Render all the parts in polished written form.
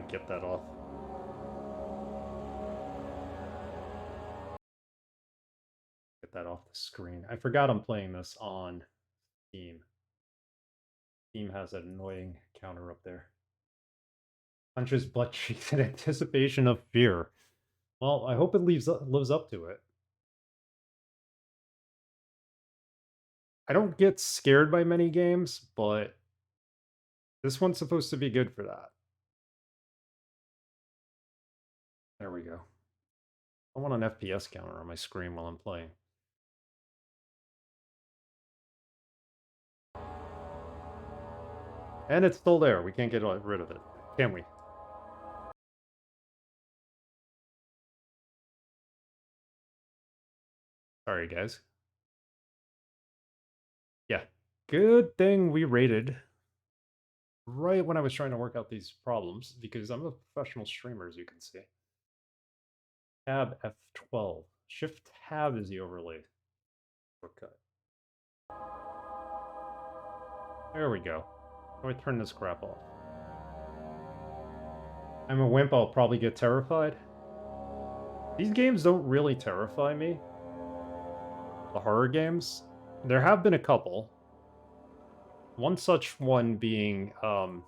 I get that off. Get that off the screen. I forgot I'm playing this on Steam. Steam has that annoying counter up there. Punches butt cheeks in anticipation of fear. Well, I hope it lives up to it. I don't get scared by many games, but this one's supposed to be good for that. There we go. I want an FPS counter on my screen while I'm playing. And it's still there. We can't get rid of it, can we? Sorry, guys. Yeah. Good thing we rated right when I was trying to work out these problems, because I'm a professional streamer, as you can see. Tab F12. Shift Tab is the overlay shortcut. There we go. How do I turn this crap off? I'm a wimp, I'll probably get terrified. These games don't really terrify me. The horror games. There have been a couple. One such one being, hold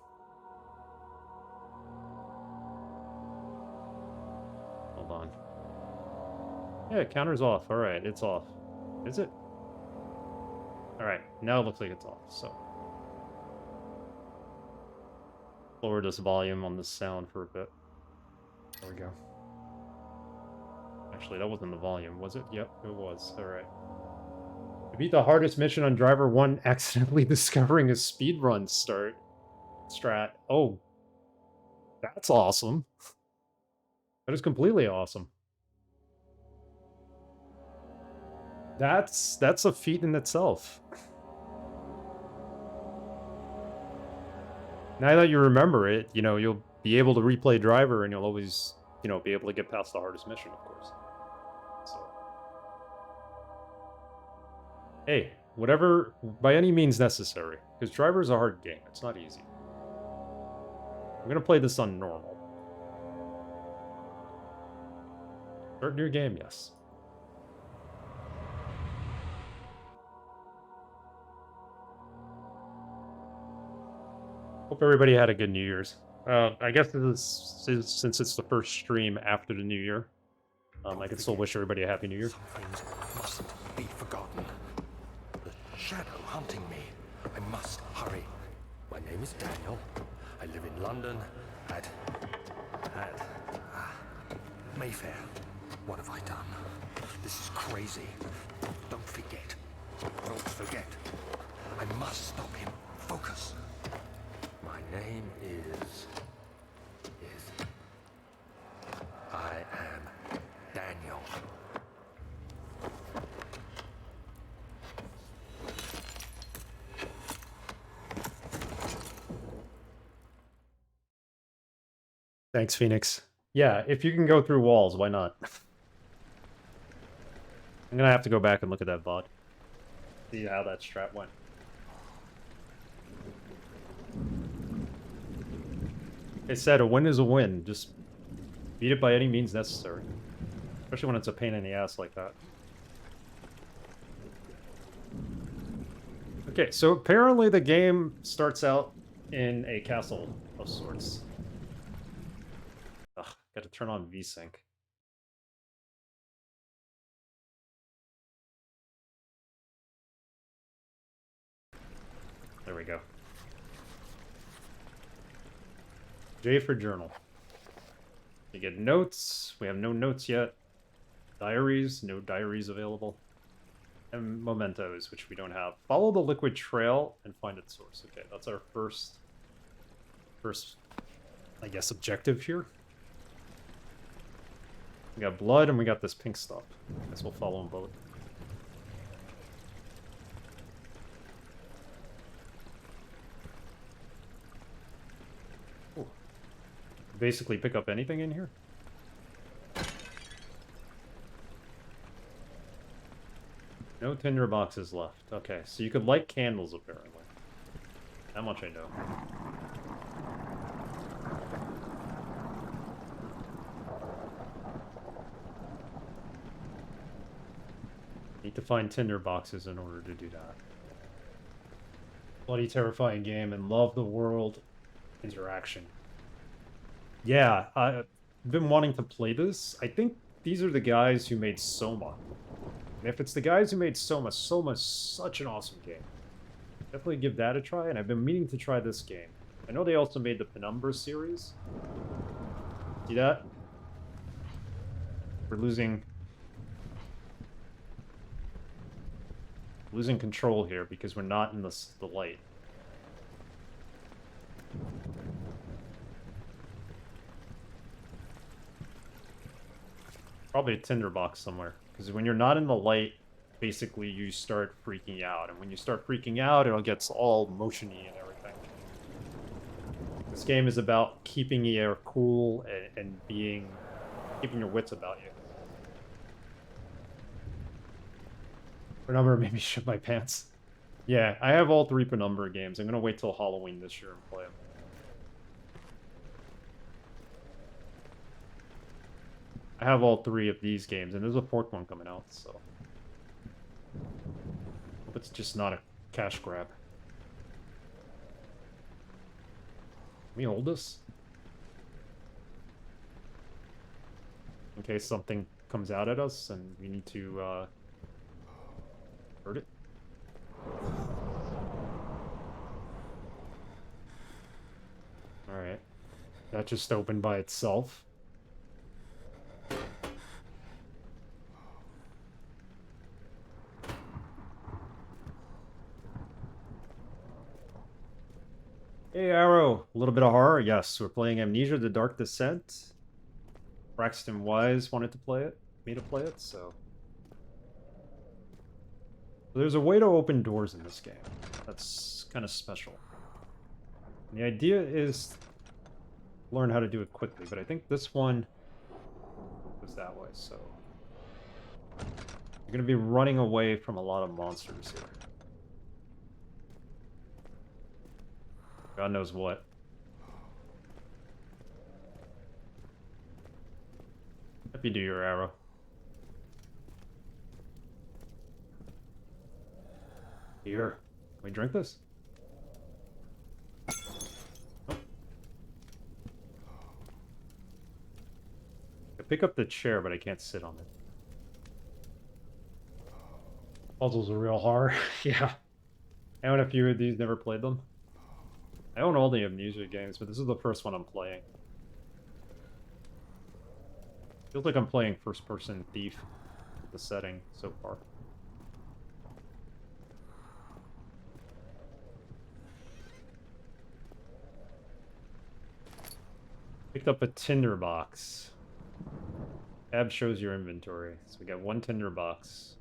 on. Yeah, counter's off. Alright, it's off. Is it? Alright, now it looks like it's off, so. Lower this volume on the sound for a bit. There we go. Actually, that wasn't the volume, was it? Yep, it was. Alright. We beat the hardest mission on Driver 1, accidentally discovering a speedrun strat. Oh. That's awesome. That is completely awesome. That's a feat in itself. Now that you remember it, you know, you'll be able to replay Driver and you'll always, you know, be able to get past the hardest mission, of course. So. Hey, whatever, by any means necessary. Because Driver's a hard game. It's not easy. I'm going to play this on normal. Start new game, yes. Hope everybody had a good New Year's. I guess this is, since it's the first stream after the New Year, I can still wish everybody a Happy New Year. Some things mustn't be forgotten. The shadow hunting me. I must hurry. My name is Daniel. I live in London at Mayfair. What have I done? This is crazy. Don't forget. Don't forget. I must stop him. Focus. My name is... I am Daniel. Thanks, Phoenix. Yeah, if you can go through walls, why not? I'm gonna have to go back and look at that VOD. See how that strat went. It said a win is a win. Just beat it by any means necessary. Especially when it's a pain in the ass like that. Okay, so apparently the game starts out in a castle of sorts. Ugh, gotta turn on VSync. There we go. J for journal. You get notes. We have no notes yet. Diaries. No diaries available. And mementos, which we don't have. Follow the liquid trail and find its source. Okay, that's our first, I guess, objective here. We got blood and we got this pink stuff. I guess we'll follow them both. Ooh. Basically pick up anything in here. No tinder boxes left. Okay, so you could light candles, apparently. That much I know. Need to find tinder boxes in order to do that. Bloody terrifying game and love the world interaction. Yeah, I've been wanting to play this. I think these are the guys who made Soma. And if it's the guys who made Soma, Soma's such an awesome game. Definitely give that a try, and I've been meaning to try this game. I know they also made the Penumbra series. See that? We're losing control here because we're not in the light. Probably a tinderbox somewhere, because when you're not in the light, basically you start freaking out, and when you start freaking out, it gets all motiony and everything. This game is about keeping your cool and keeping your wits about you. Penumbra made me shit my pants. Yeah, I have all 3 Penumbra games. I'm gonna wait till Halloween this year and play them. I have all 3 of these games, and there's a 4th one coming out, so... Hope it's just not a cash grab. Can we hold this? In case something comes out at us, and we need to, hurt it? Alright. That just opened by itself. Hey, Arrow. A little bit of horror? Yes, we're playing Amnesia: The Dark Descent. Braxton Wise wanted to play it, me to play it, so... There's a way to open doors in this game. That's kind of special. And the idea is learn how to do it quickly, but I think this one goes that way, so... You're gonna be running away from a lot of monsters here. God knows what. Hope you do your arrow. Here. Can we drink this? Oh. I pick up the chair, but I can't sit on it. Puzzles are real hard. Yeah. I own a few of these, never played them. I own all the Amnesia games, but this is the first one I'm playing. Feels like I'm playing first-person Thief with the setting so far. Picked up a tinder box. Tab shows your inventory. So we got 1 tinder box.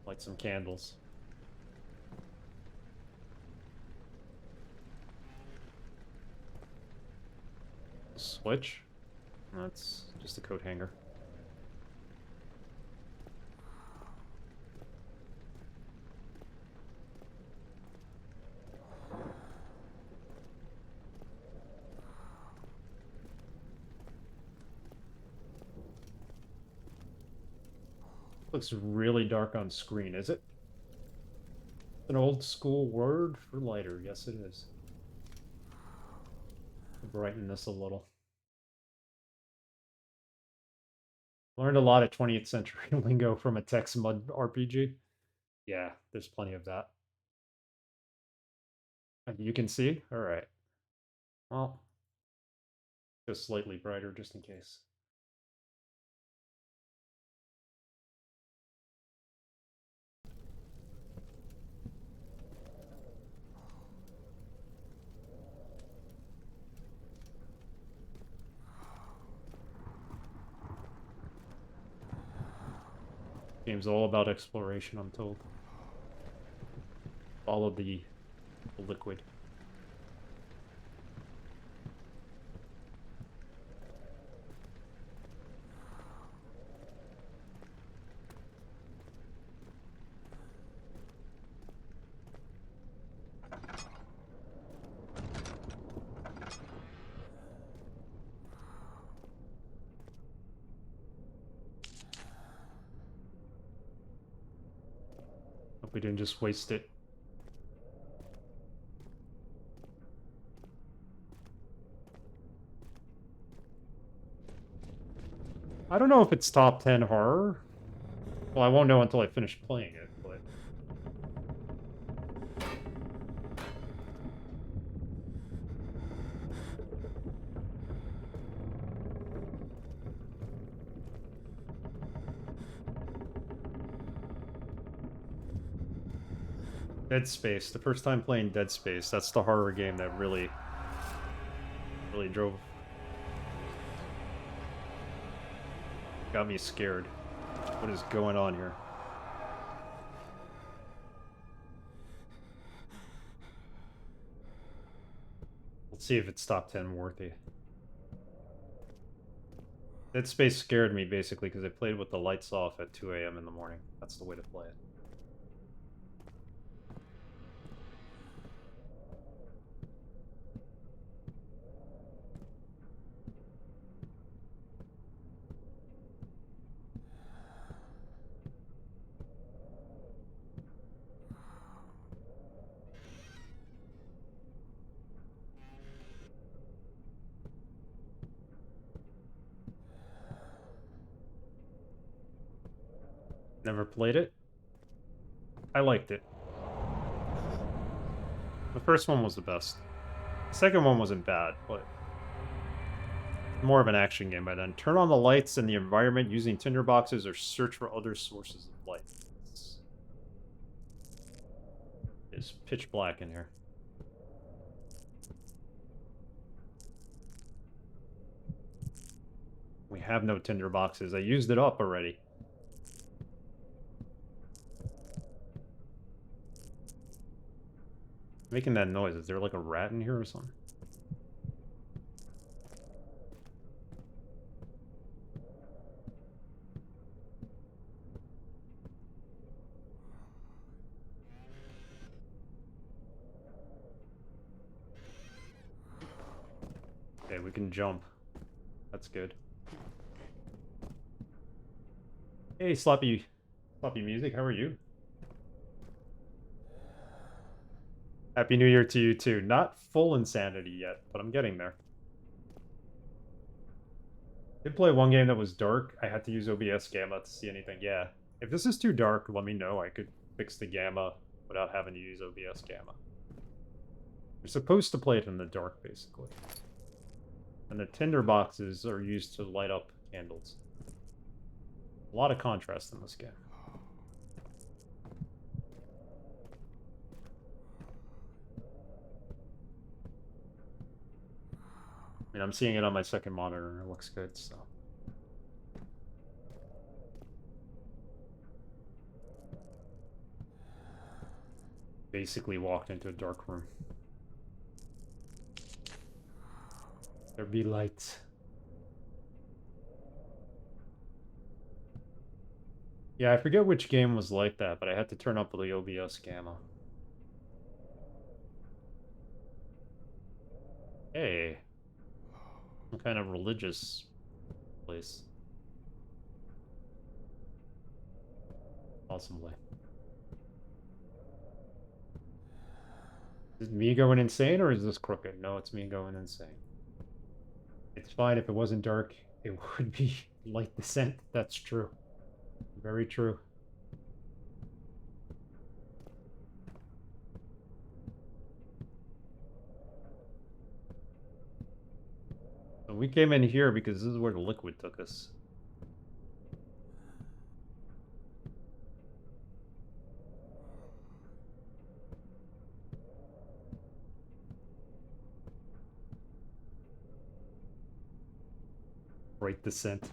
Light some candles. Switch? That's just a coat hanger. Looks really dark on screen, is it? An old school word for lighter. Yes, it is. Brighten this a little. Learned a lot of 20th century lingo from a text mud RPG. Yeah, there's plenty of that. You can see? Alright. Well, just slightly brighter just in case. Game's all about exploration, I'm told. Follow the liquid. we didn't just waste it. I don't know if it's top 10 horror. Well, I won't know until I finish playing it, but... Dead Space. The first time playing Dead Space. That's the horror game that really drove... got me scared. What is going on here? Let's see if it's top 10 worthy. Dead Space scared me, basically, because I played with the lights off at 2 a.m. in the morning. That's the way to play it. Never played it. I liked it. The first one was the best. The second one wasn't bad, but more of an action game by then. Turn on the lights in the environment using tinderboxes or search for other sources of light. It's pitch black in here. We have no tinderboxes. I used it up already. Making that noise. Is there like a rat in here or something? Okay, we can jump. That's good. Hey, Sloppy Music, how are you? Happy New Year to you too. Not full insanity yet, but I'm getting there. Did play one game that was dark. I had to use OBS gamma to see anything. Yeah. If this is too dark, let me know. I could fix the gamma without having to use OBS gamma. You're supposed to play it in the dark, basically. And the tinder boxes are used to light up candles. A lot of contrast in this game. I mean, I'm seeing it on my second monitor, and it looks good, so... Basically walked into a dark room. There be lights. Yeah, I forget which game was like that, but I had to turn up the OBS gamma. Hey. Some kind of religious place. Possibly. Is it me going insane, or is this crooked? No, it's me going insane. It's fine if it wasn't dark. It would be light descent. That's true. Very true. So we came in here because this is where the liquid took us. Right descent.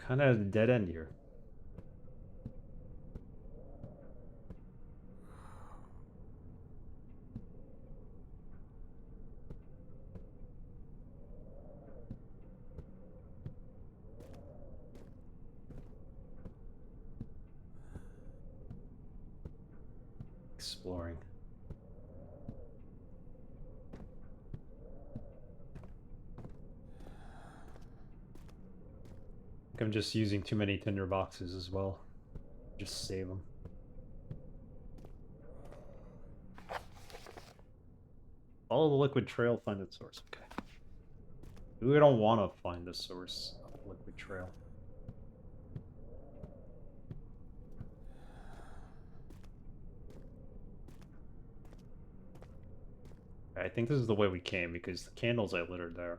Kind of a dead end here. Exploring. I'm just using too many tinder boxes as well. Just save them. Follow the liquid trail, find its source. Okay. We don't want to find the source of the liquid trail. I think this is the way we came, because the candles I lit are there.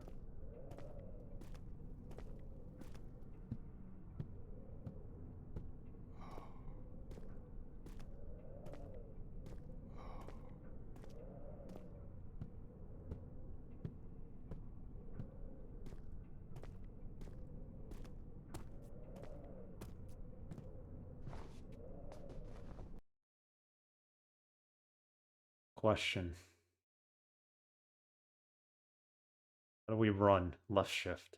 Question. How do we run? Left shift.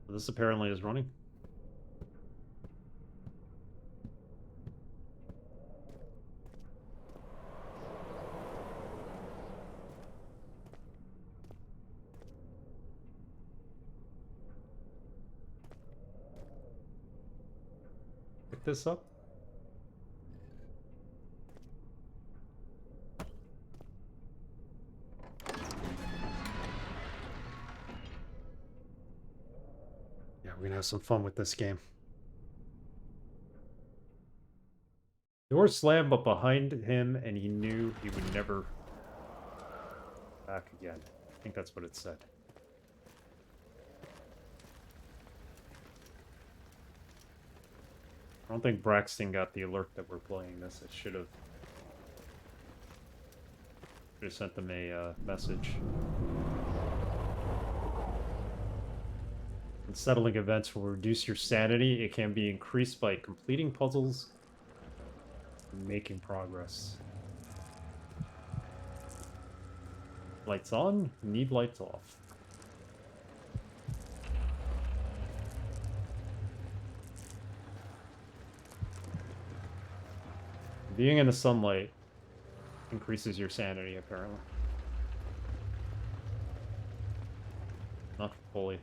This apparently is running. Pick this up. Yeah, we're gonna have some fun with this game. Door slammed, but behind him, and he knew he would never back again. I think that's what it said. I don't think Braxton got the alert that we're playing this. It should have sent them a message. Unsettling events will reduce your sanity. It can be increased by completing puzzles and making progress. Lights on, need lights off. Being in the sunlight increases your sanity, apparently. Not fully.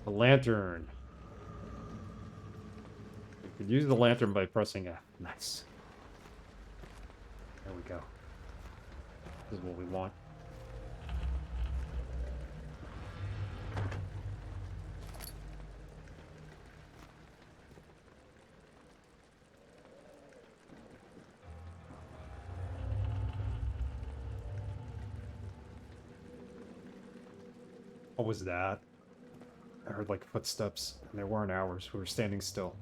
A lantern. You could use the lantern by pressing F. Nice. There we go. This is what we want. What was that? I heard like footsteps, and they weren't ours. We were standing still.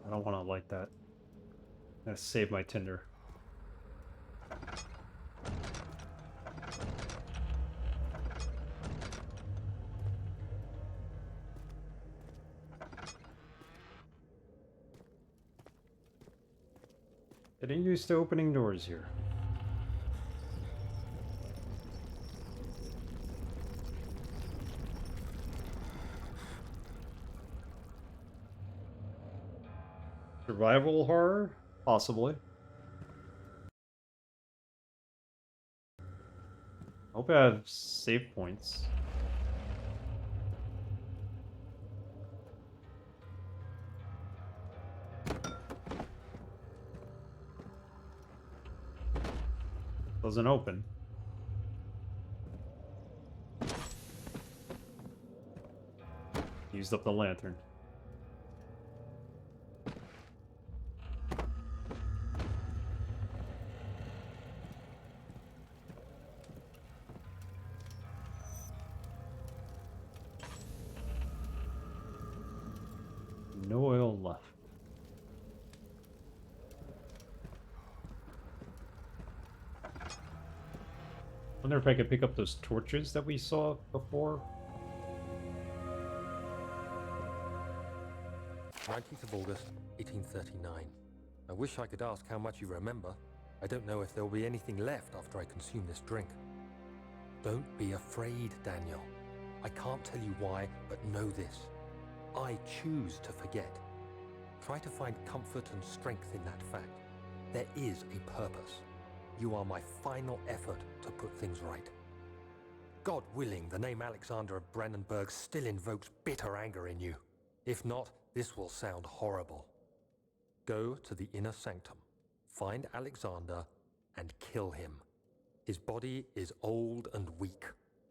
I don't want to light that. I'm gonna save my tinder. Getting used to opening doors here. Survival horror? Possibly. Hope I have save points. Doesn't open. Used up the lantern. No oil left. Wonder if I could pick up those torches that we saw before. 19th of August, 1839. I wish I could ask how much you remember. I don't know if there will be anything left after I consume this drink. Don't be afraid, Daniel. I can't tell you why, but know this. I choose to forget. Try to find comfort and strength in that fact. There is a purpose. You are my final effort to put things right. God willing, the name Alexander of Brandenburg still invokes bitter anger in you. If not, this will sound horrible. Go to the inner sanctum, find Alexander, and kill him. His body is old and weak,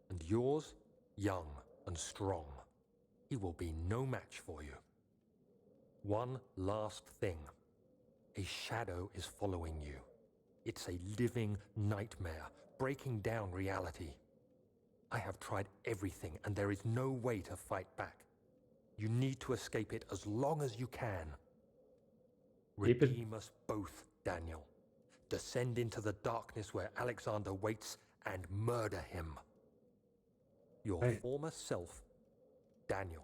and yours, young and strong. He will be no match for you. One last thing. A shadow is following you. It's a living nightmare, breaking down reality. I have tried everything, and there is no way to fight back. You need to escape it as long as you can. Redeem us both, Daniel. Descend into the darkness where Alexander waits and murder him. Your former self, Daniel.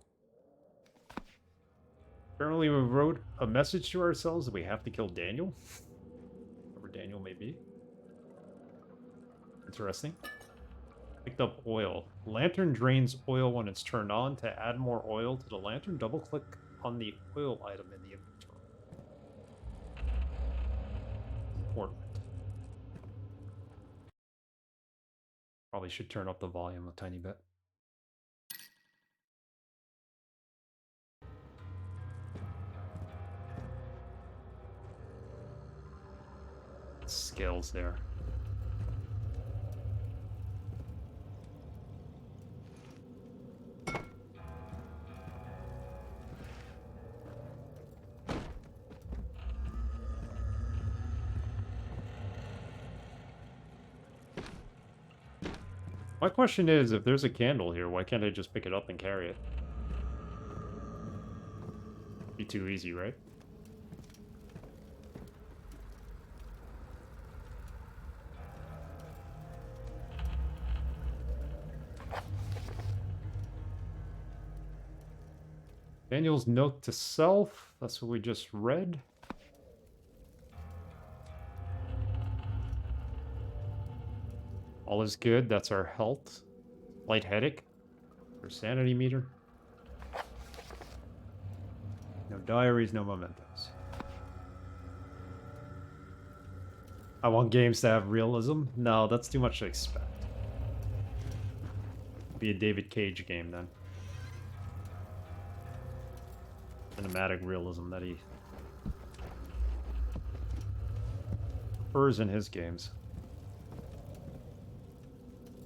Apparently we wrote a message to ourselves that we have to kill Daniel. Whoever Daniel may be. Interesting. Picked up oil. Lantern drains oil when it's turned on. To add more oil to the lantern, double click on the oil item in the inventory. Important. Probably should turn up the volume a tiny bit. Scales there. My question is, if there's a candle here, why can't I just pick it up and carry it? Be too easy, right? Daniel's note to self. That's what we just read. All is good. That's our health. Lightheaded. Our sanity meter. No diaries, no mementos. I want games to have realism. No, that's too much to expect. Be a David Cage game then. Cinematic realism that he prefers in his games.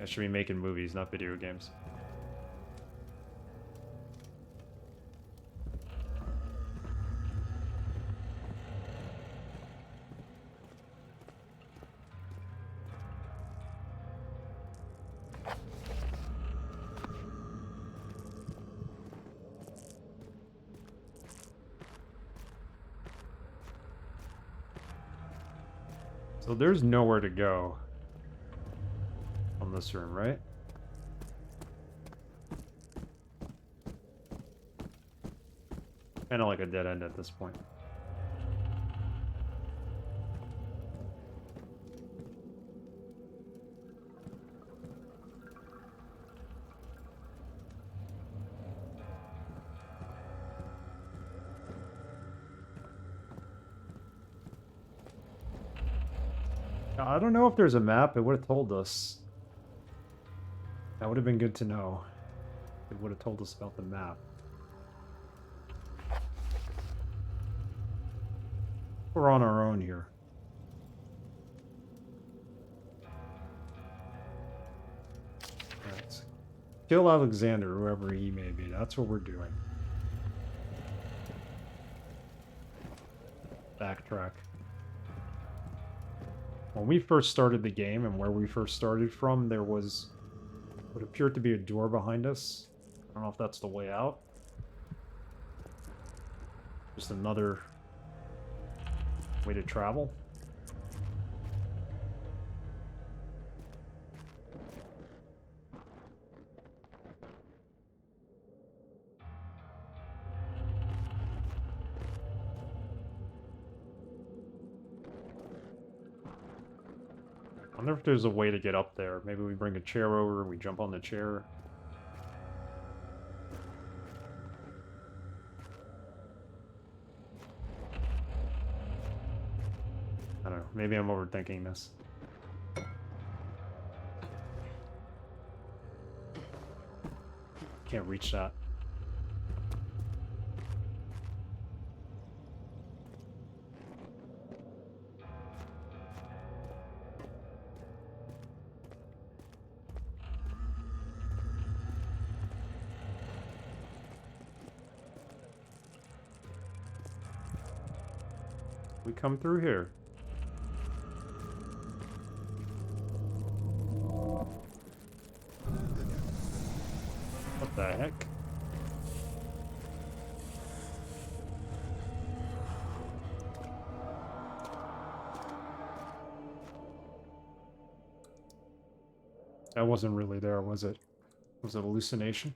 I should be making movies, not video games. So there's nowhere to go on this room, right? Kind of like a dead end at this point. I don't know if there's a map. It would have told us. That would have been good to know. It would have told us about the map. We're on our own here. Right. Kill Alexander, whoever he may be. That's what we're doing. backtrack. When we first started the game and where we first started from, there was what appeared to be a door behind us. I don't know if that's the way out. Just another way to travel. I wonder if there's a way to get up there. Maybe we bring a chair over, we jump on the chair. I don't know. Maybe I'm overthinking this. Can't reach that. We come through here. What the heck? That wasn't really there, was it? Was it a hallucination?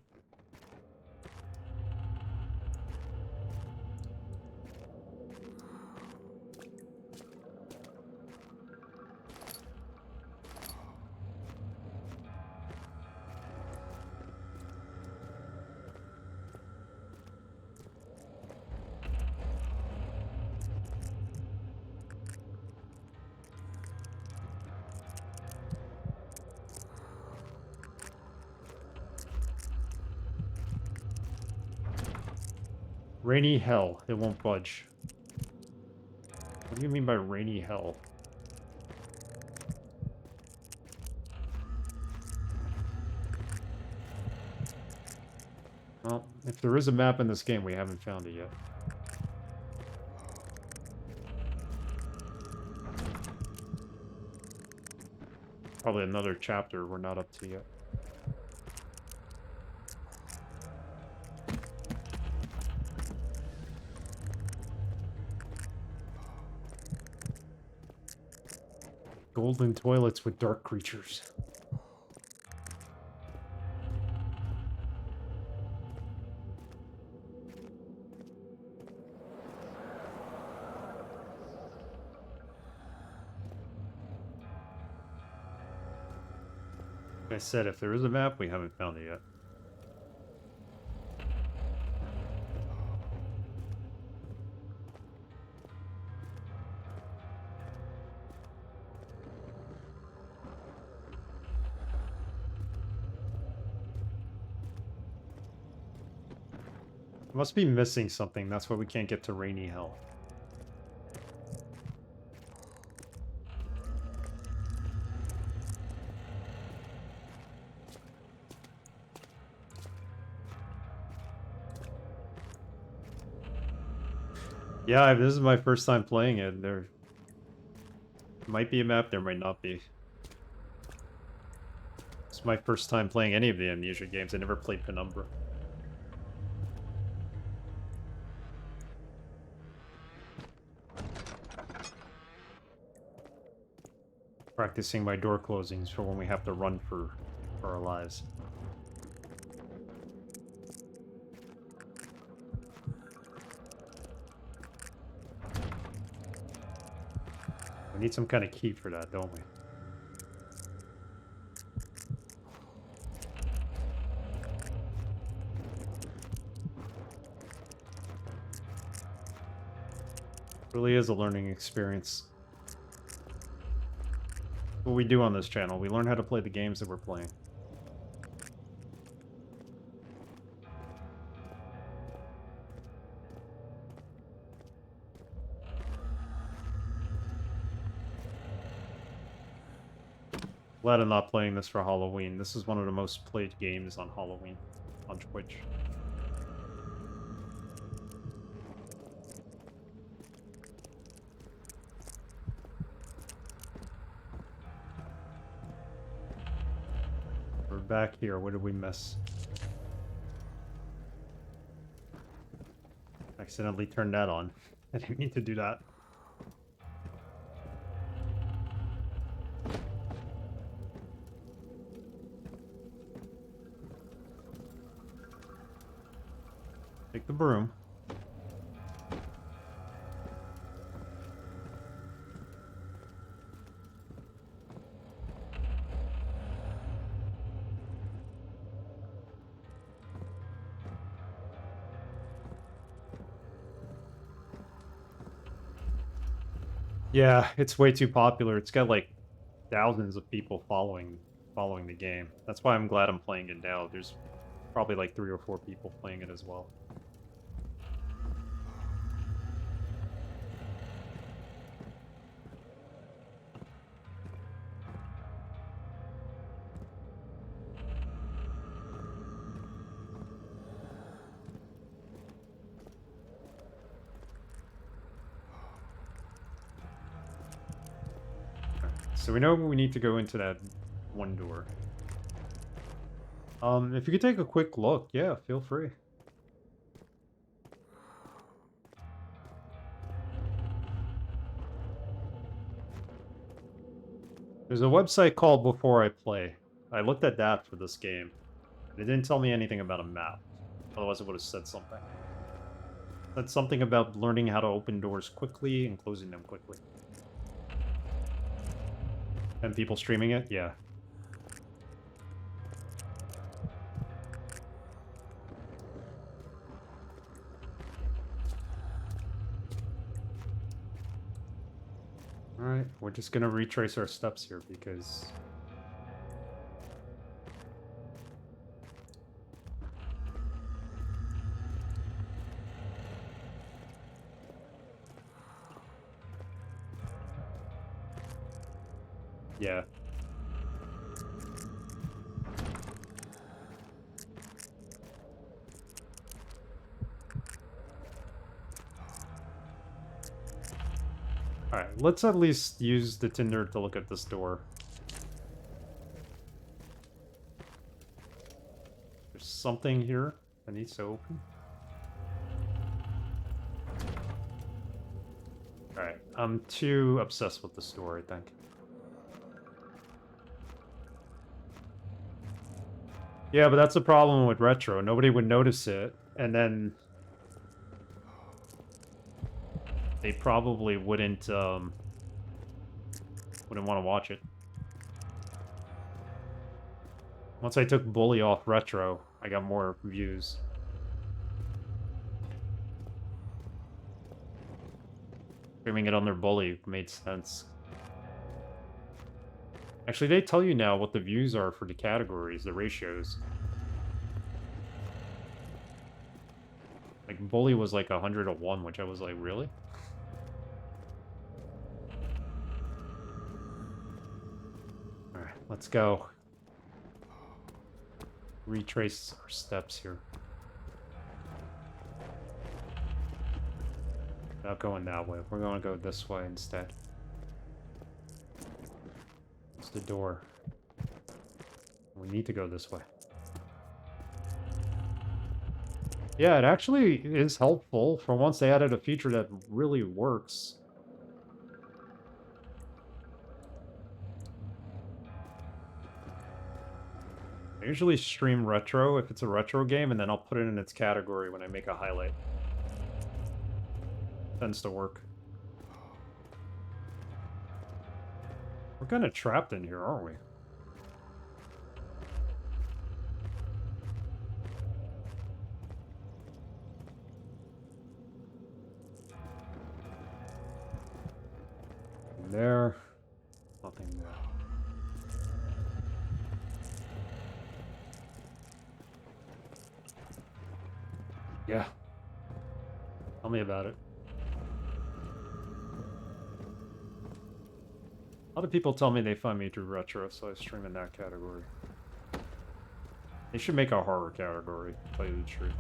Rainy hell. It won't budge. What do you mean by rainy hell? Well, if there is a map in this game, we haven't found it yet. Probably another chapter we're not up to yet. Golden toilets with dark creatures. Like I said, if there is a map, we haven't found it yet. Must be missing something. That's why we can't get to rainy hell. Yeah, this is my first time playing it. There might be a map, there might not be. It's my first time playing any of the Amnesia games. I never played Penumbra. Practicing my door closings for when we have to run for our lives. We need some kind of key for that, don't we? Really is a learning experience. What we do on this channel, we learn how to play the games that we're playing. Glad I'm not playing this for Halloween. This is one of the most played games on Halloween on Twitch. back here. What did we miss? Accidentally turned that on. I didn't mean to do that. Take the broom. Yeah, it's way too popular. It's got like thousands of people following the game. That's why I'm glad I'm playing it now. There's probably like 3 or 4 people playing it as well. So we know we need to go into that one door. If you could take a quick look, yeah, feel free. There's a website called Before I Play. I looked at that for this game. It didn't tell me anything about a map. Otherwise it would have said something. It said something about learning how to open doors quickly and closing them quickly. And people streaming it? Yeah. Alright, we're just gonna retrace our steps here because... Yeah. Alright, let's at least use the Tinder to look at this door. There's something here that needs to open. Alright, I'm too obsessed with this door, I think. Yeah, but that's the problem with retro. Nobody would notice it, and then... they probably wouldn't want to watch it. Once I took Bully off retro, I got more views. Streaming it on their Bully made sense. Actually, they tell you now what the views are for the categories, the ratios. Like, Bully was like 100 to 1, which I was like, really? Alright, let's go. Retrace our steps here. Not going that way. We're going to go this way instead. It's the door. We need to go this way. Yeah, it actually is helpful. For once, they added a feature that really works. I usually stream retro if it's a retro game, and then I'll put it in its category when I make a highlight. Tends to work. We're kind of trapped in here, aren't we? There. Nothing there. Yeah. Tell me about it. A lot of people tell me they find me through retro, so I stream in that category. They should make a horror category, to tell you the truth.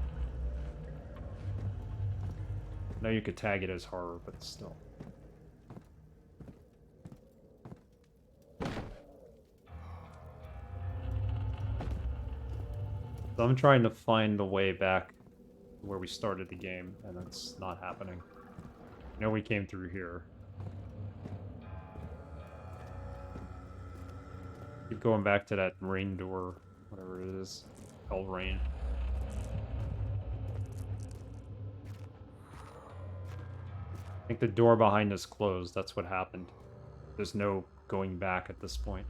I know you could tag it as horror, but still. So I'm trying to find the way back to where we started the game, and it's not happening. I know we came through here. Keep going back to that rain door, whatever it is. Hell rain. I think the door behind us closed. That's what happened. There's no going back at this point.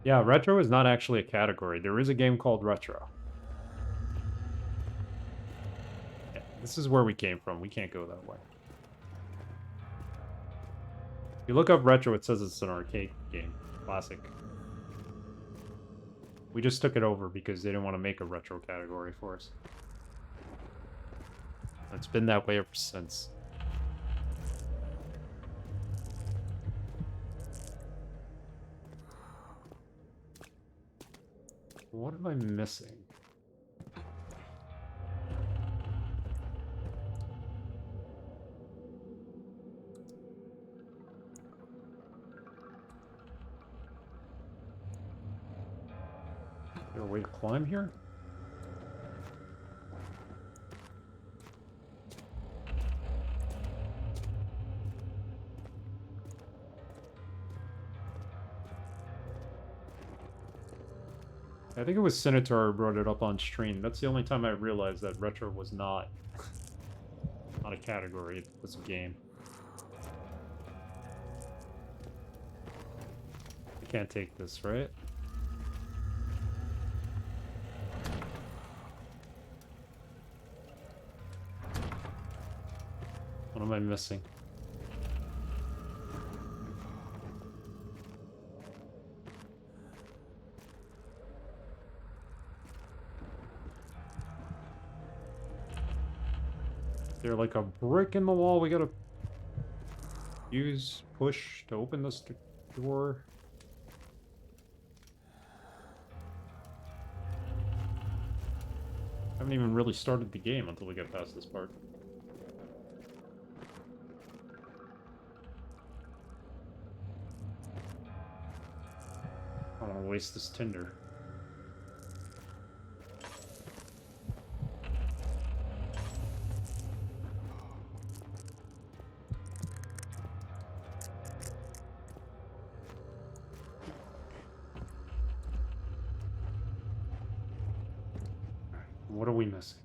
Yeah, retro is not actually a category. There is a game called retro. Yeah, this is where we came from. We can't go that way. If you look up retro, it says it's an arcade game. Classic. We just took it over because they didn't want to make a retro category for us. It's been that way ever since. What am I missing? Is there a way to climb here? I think it was Senator who brought it up on stream. That's the only time I realized that retro was not a category, it was a game. I can't take this, right? What am I missing? Is there like a brick in the wall we gotta use, push to open this door? I haven't even really started the game until we get past this part. I don't want to waste this tinder. What are we missing?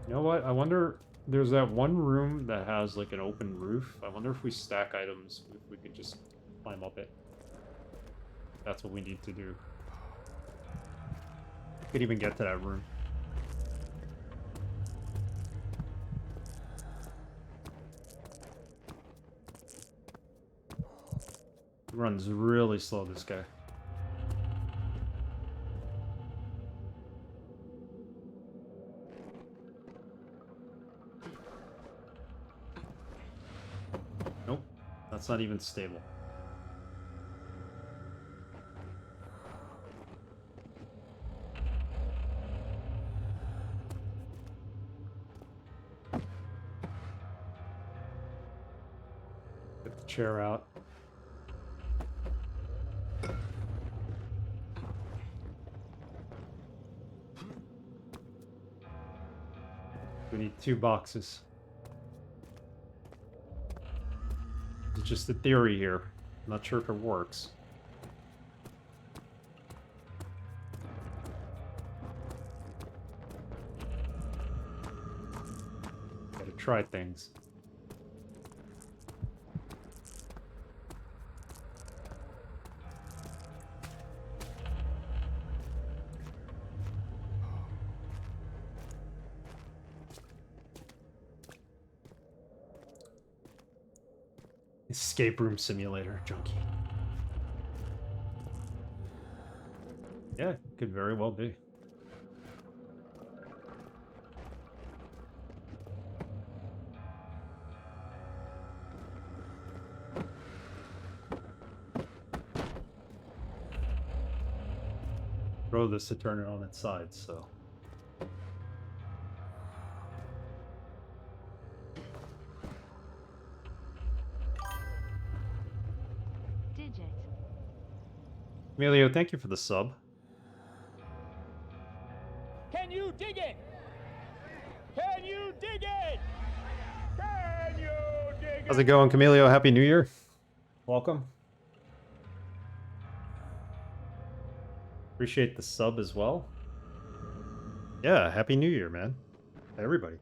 You know what? I wonder, there's that one room that has like an open roof. I wonder if we stack items, if we could just climb up it. That's what we need to do. Could even get to that room. He runs really slow, this guy. Nope, that's not even stable. Get the chair out. We need 2 boxes. It's just a theory here. I'm not sure if it works. Gotta try things. Escape room simulator, junkie. Yeah, could very well be. throw this to turn it on its side, so. Digit. Emilio, thank you for the sub. Can you dig it? Can you dig it? Can you dig How's it going, Camilio? Happy New Year. Welcome. Appreciate the sub as well. Yeah, Happy New Year, man. Everybody.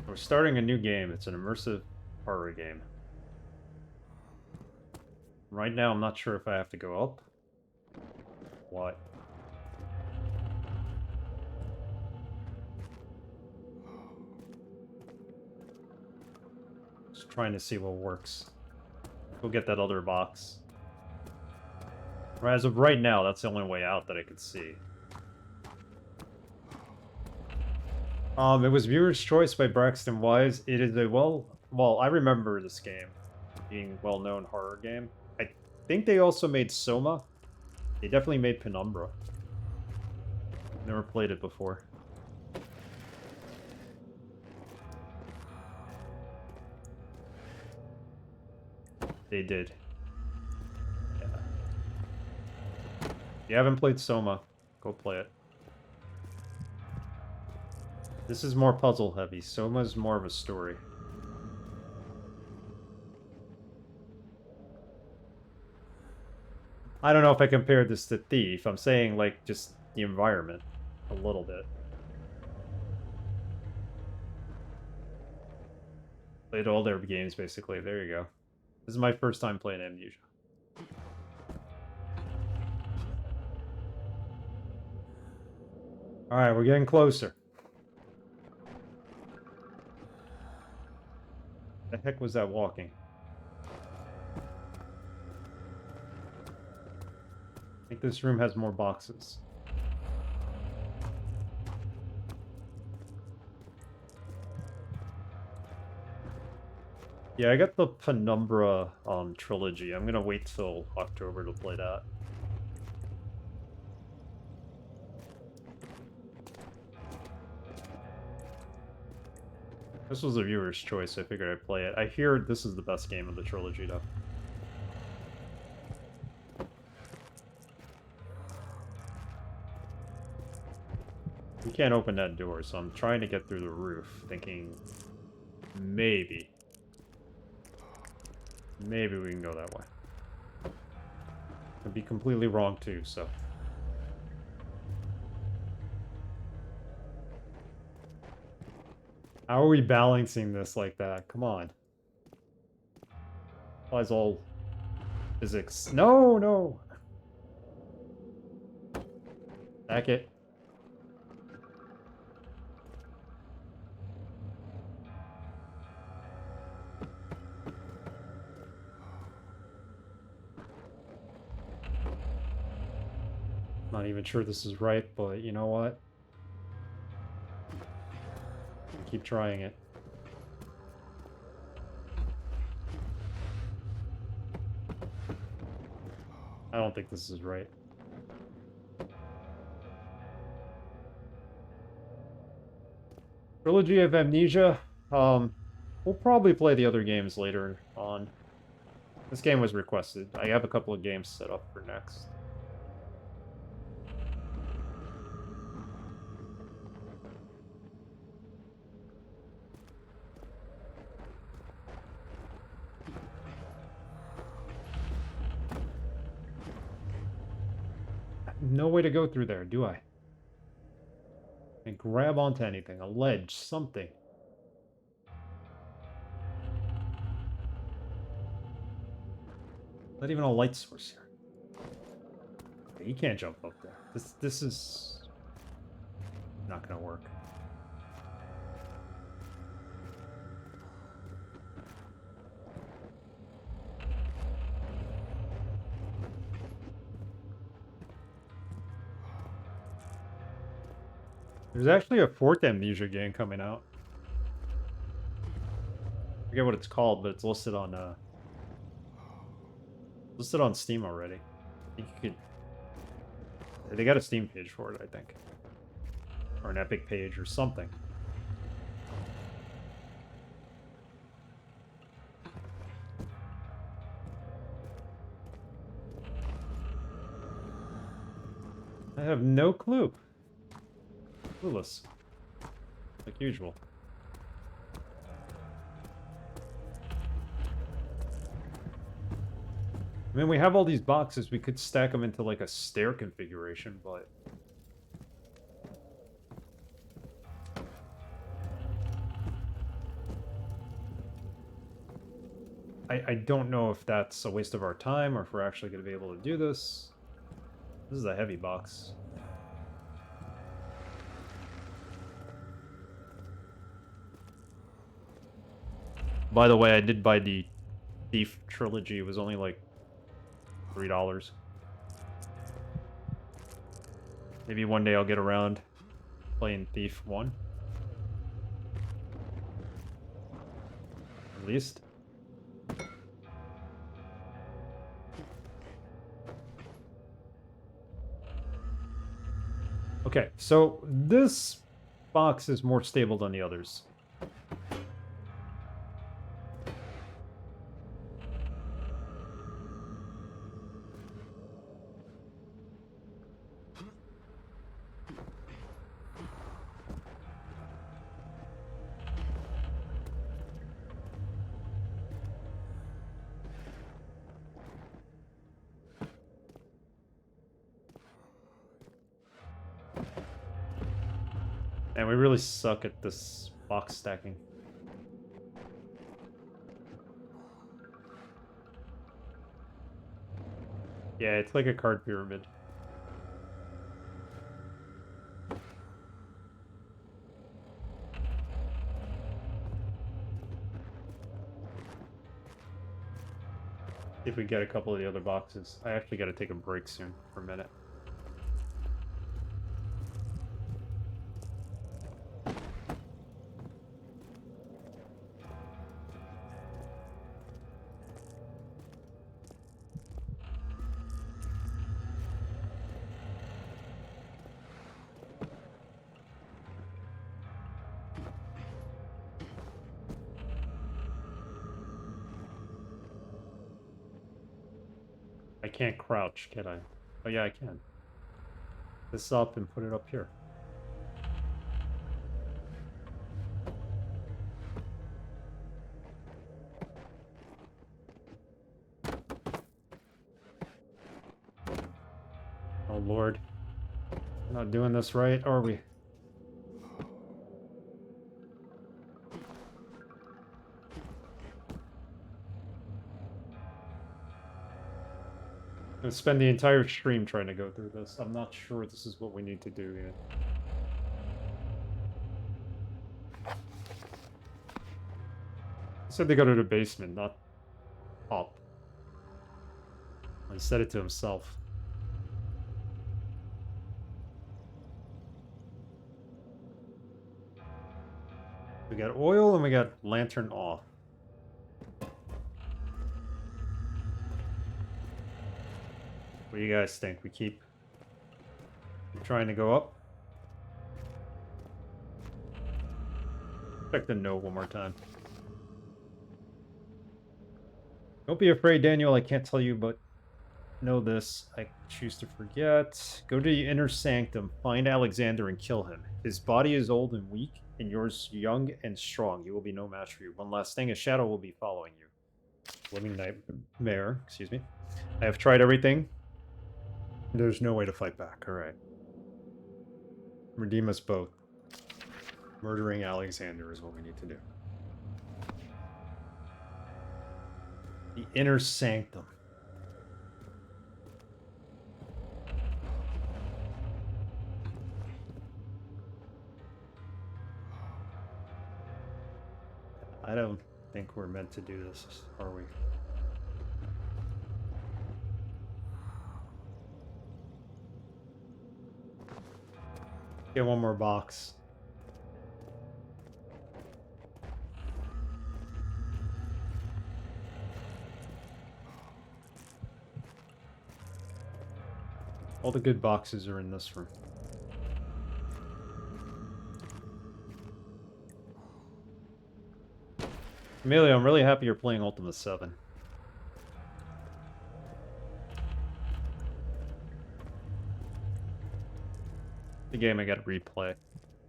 We're starting a new game. It's an immersive horror game. Right now, I'm not sure if I have to go up. What? Just trying to see what works. Go get that other box. As of right now, that's the only way out that I could see. It was Viewer's Choice by Braxton Wise. It is a well, I remember this game being a well-known horror game. I think they also made Soma. They definitely made Penumbra. Never played it before. They did. Yeah. If you haven't played Soma, go play it. This is more puzzle heavy. Soma's more of a story. I don't know if I compared this to Thief. I'm saying, like, just the environment a little bit. Played all their games, basically. There you go. This is my first time playing Amnesia. Alright, we're getting closer. The heck was that walking? I think this room has more boxes. Yeah, I got the Penumbra trilogy. I'm gonna wait till October to play that. This was a viewer's choice, so I figured I'd play it. I hear this is the best game of the trilogy, though. You can't open that door, so I'm trying to get through the roof, thinking maybe we can go that way. I'd be completely wrong too, so. How are we balancing this like that? Come on. Applies all physics. No, no. Back it. Not even sure this is right, but you know what? Keep trying it. I don't think this is right. Trilogy of Amnesia. We'll probably play the other games later on. This game was requested. I have a couple of games set up for next. No way to go through there, do I? And grab onto anything, a ledge, something. Not even a light source here. He can't jump up there. This is not gonna work. There's actually a fourth Amnesia game coming out. forget what it's called, but it's listed on Steam already. I think you could. They got a Steam page for it, I think, or an Epic page or something. I have no clue. Clueless. Like usual. I mean, we have all these boxes. We could stack them into like a stair configuration, but I don't know if that's a waste of our time or if we're actually going to be able to do this. This is a heavy box. By the way, I did buy the Thief trilogy. It was only like $3. Maybe one day I'll get around playing Thief 1. At least. Okay, so this box is more stable than the others. And we really suck at this box stacking. Yeah, it's like a card pyramid. See if we get a couple of the other boxes. I actually got to take a break soon for a minute. I can't crouch, can I? Oh yeah, I can. This up and put it up here. Oh Lord. We're not doing this right, are we? I'm gonna spend the entire stream trying to go through this. I'm not sure this is what we need to do yet. He said they go to the basement, not up. He said it to himself. We got oil and we got lantern off. What do you guys think? We keep trying to go up? Check the note one more time. Don't be afraid, Daniel. I can't tell you, but know this. I choose to forget. Go to the inner sanctum. Find Alexander and kill him. His body is old and weak, and yours young and strong. He will be no match for you. One last thing. A shadow will be following you. Living nightmare. Excuse me. I have tried everything. There's no way to fight back. All right. Redeem us both. Murdering Alexander is what we need to do. The inner sanctum. I don't think we're meant to do this, are we? Get one more box. All the good boxes are in this room. Amelia, I'm really happy you're playing Ultima 7. The game I gotta replay.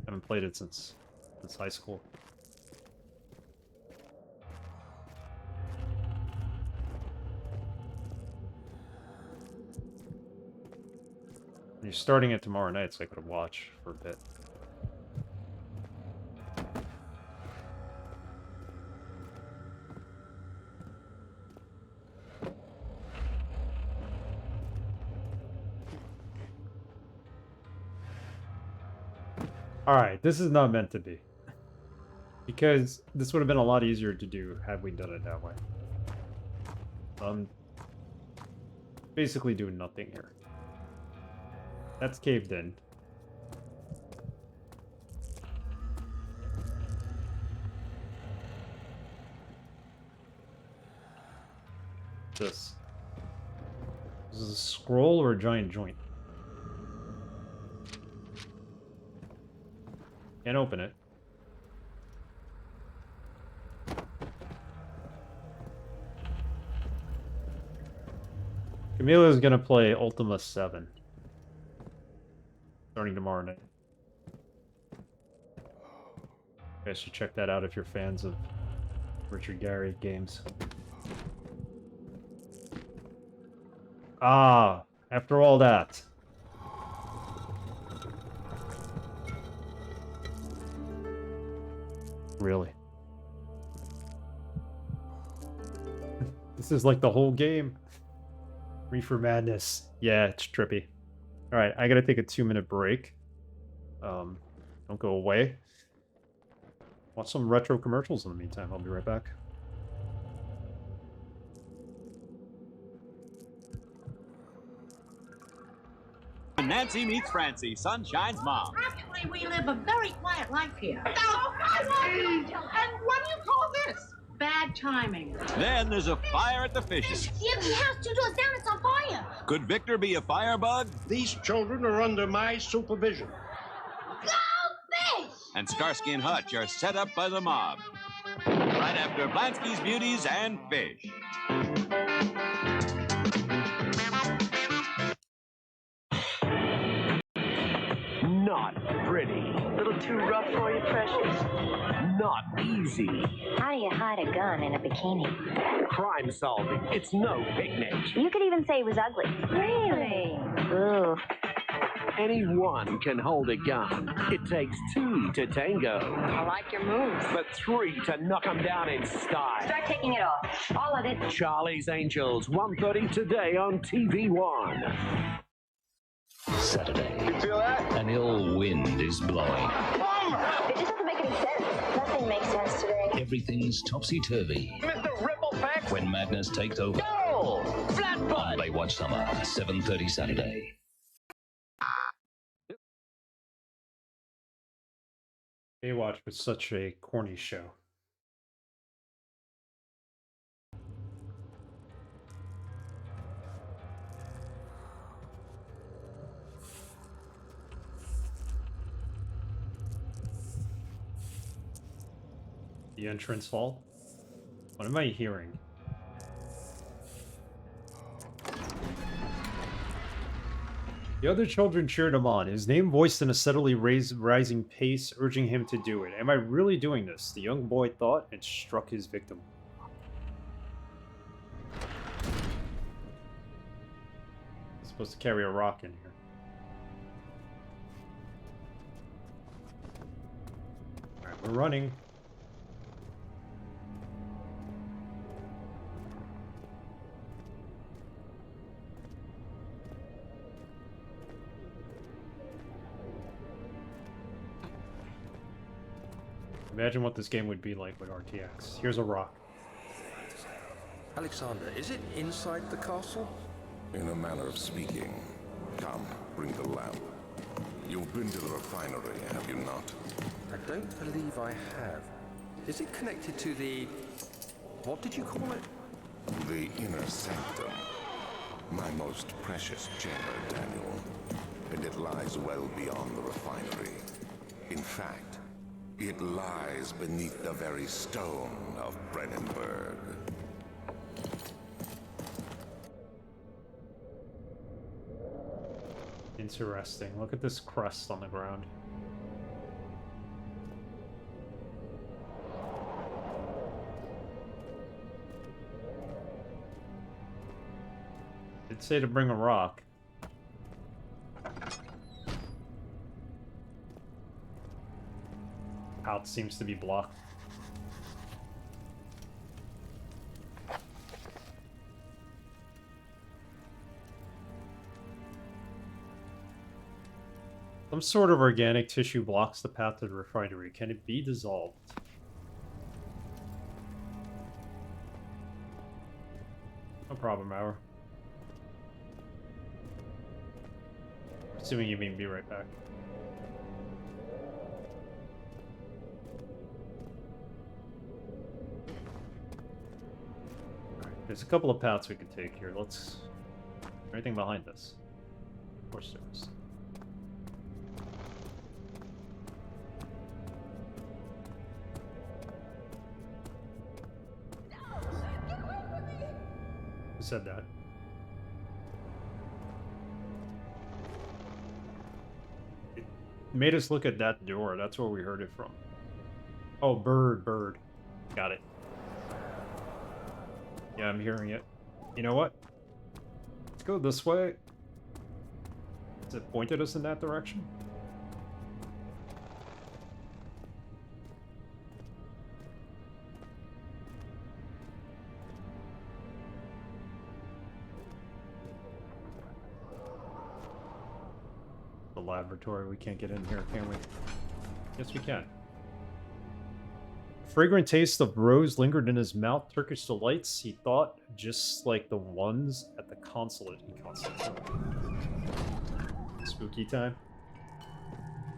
Haven't played it since high school. You're starting it tomorrow night, so I could watch for a bit. Alright, this is not meant to be. Because this would have been a lot easier to do had we done it that way. Basically doing nothing here. That's caved in. This. Is this a scroll or a giant joint? Can't open it. Camila's gonna play Ultima 7. Starting tomorrow night. You guys should check that out if you're fans of Richard Garriott games. Ah, after all that. Really? This is like the whole game. Reefer Madness. Yeah, it's trippy. Alright, I gotta take a 2-minute break. Don't go away. Watch some retro commercials in the meantime. I'll be right back. Nancy meets Francie, Sunshine's mom. Actually, we live a very quiet life here. Oh, I love you. And what do you call this? Bad timing. Then there's a fire at the fishes. The empty house 2 doors down, it's on fire. Could Victor be a firebug? These children are under my supervision. Go fish! And Starsky and Hutch are set up by the mob. Right after Blansky's Beauties and Fish. Not pretty. A little too rough for you, precious? Not easy. How do you hide a gun in a bikini? Crime solving. It's no picnic. You could even say he was ugly. Really? Ooh. Anyone can hold a gun. It takes 2 to tango. I like your moves. But 3 to knock 'em down in style. Start taking it off. All of it. Charlie's Angels, 1:30 today on TV1. Saturday. You feel that? An ill wind is blowing. It just doesn't make any sense. Nothing makes sense today. Everything's topsy-turvy. Mr. Ripplepack? When madness takes over. Go! Flatbutt! Baywatch Summer, 7:30 Saturday. Baywatch was such a corny show. The entrance hall? What am I hearing? The other children cheered him on, his name voiced in a steadily rising pace, urging him to do it. Am I really doing this? The young boy thought and struck his victim. He's supposed to carry a rock in here. Alright, we're running. Imagine what this game would be like with RTX. Here's a rock. Alexander, is it inside the castle? In a manner of speaking. Come, bring the lamp. You've been to the refinery, have you not? I don't believe I have. Is it connected to the... what did you call it? The inner sanctum. My most precious chamber, Daniel. And it lies well beyond the refinery. In fact, it lies beneath the very stone of Brennenburg. Interesting. Look at this crust on the ground. Did say to bring a rock. Out seems to be blocked. Some sort of organic tissue blocks the path to the refinery. Can it be dissolved? No problem, Hour. Assuming you mean be right back. Alright, there's a couple of paths we could take here. Let's... Anything behind this? Of course there is. Who said that? It made us look at that door. That's where we heard it from. Oh, bird. Got it. Yeah, I'm hearing it. You know what? Let's go this way. Has it pointed us in that direction? The laboratory. We can't get in here, can we? Yes, we can. Fragrant taste of rose lingered in his mouth. Turkish delights, he thought, just like the ones at the consulate he constantly. Spooky time.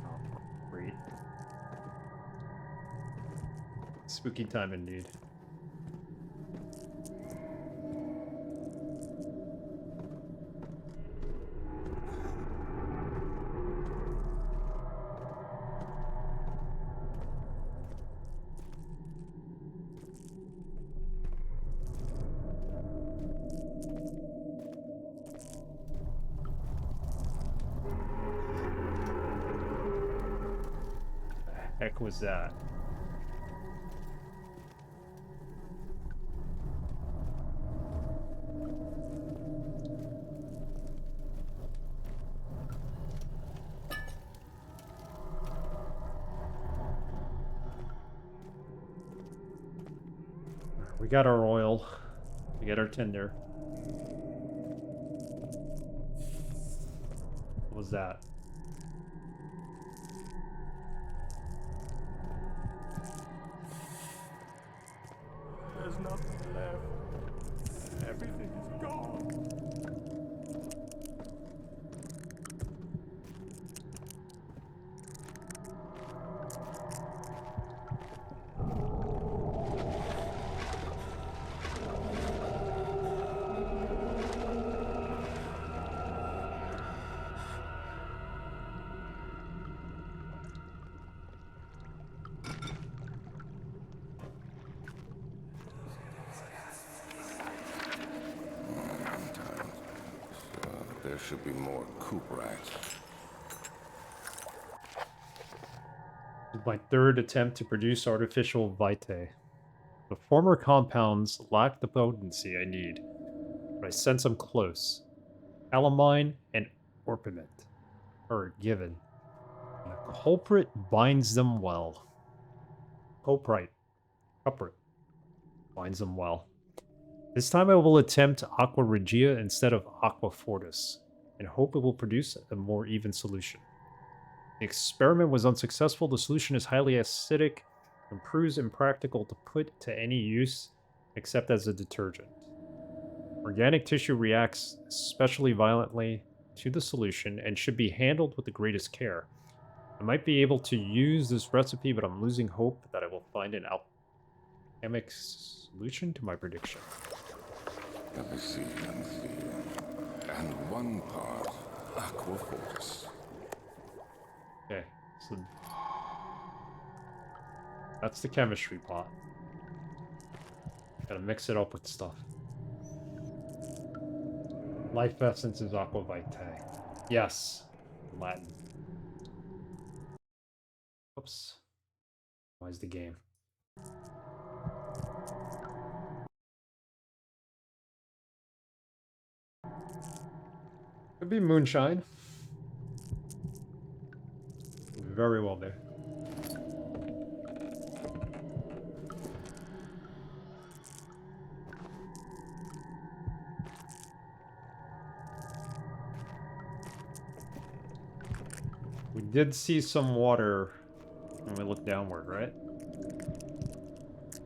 Oh, great. Spooky time indeed. Heck was that? We got our oil. We got our tinder. What was that? There's nothing left. Everything is gone. There should be more coop racks. This is my third attempt to produce artificial vitae. The former compounds lack the potency I need, but I sense them close. Calamine and orpiment are given. And the culprit binds them well. Culprit binds them well. This time I will attempt Aqua Regia instead of Aqua Fortis, and hope it will produce a more even solution. The experiment was unsuccessful. The solution is highly acidic and proves impractical to put to any use except as a detergent. Organic tissue reacts especially violently to the solution and should be handled with the greatest care. I might be able to use this recipe, but I'm losing hope that I will find an alchemic solution to my prediction. Let me see. and 1 part aqua force. Okay, so that's the chemistry pot. Gotta mix it up with stuff. Life essence is aqua vitae. Yes, Latin. Oops. Why's the game? Could be moonshine. Very well there. We did see some water when we look downward, right?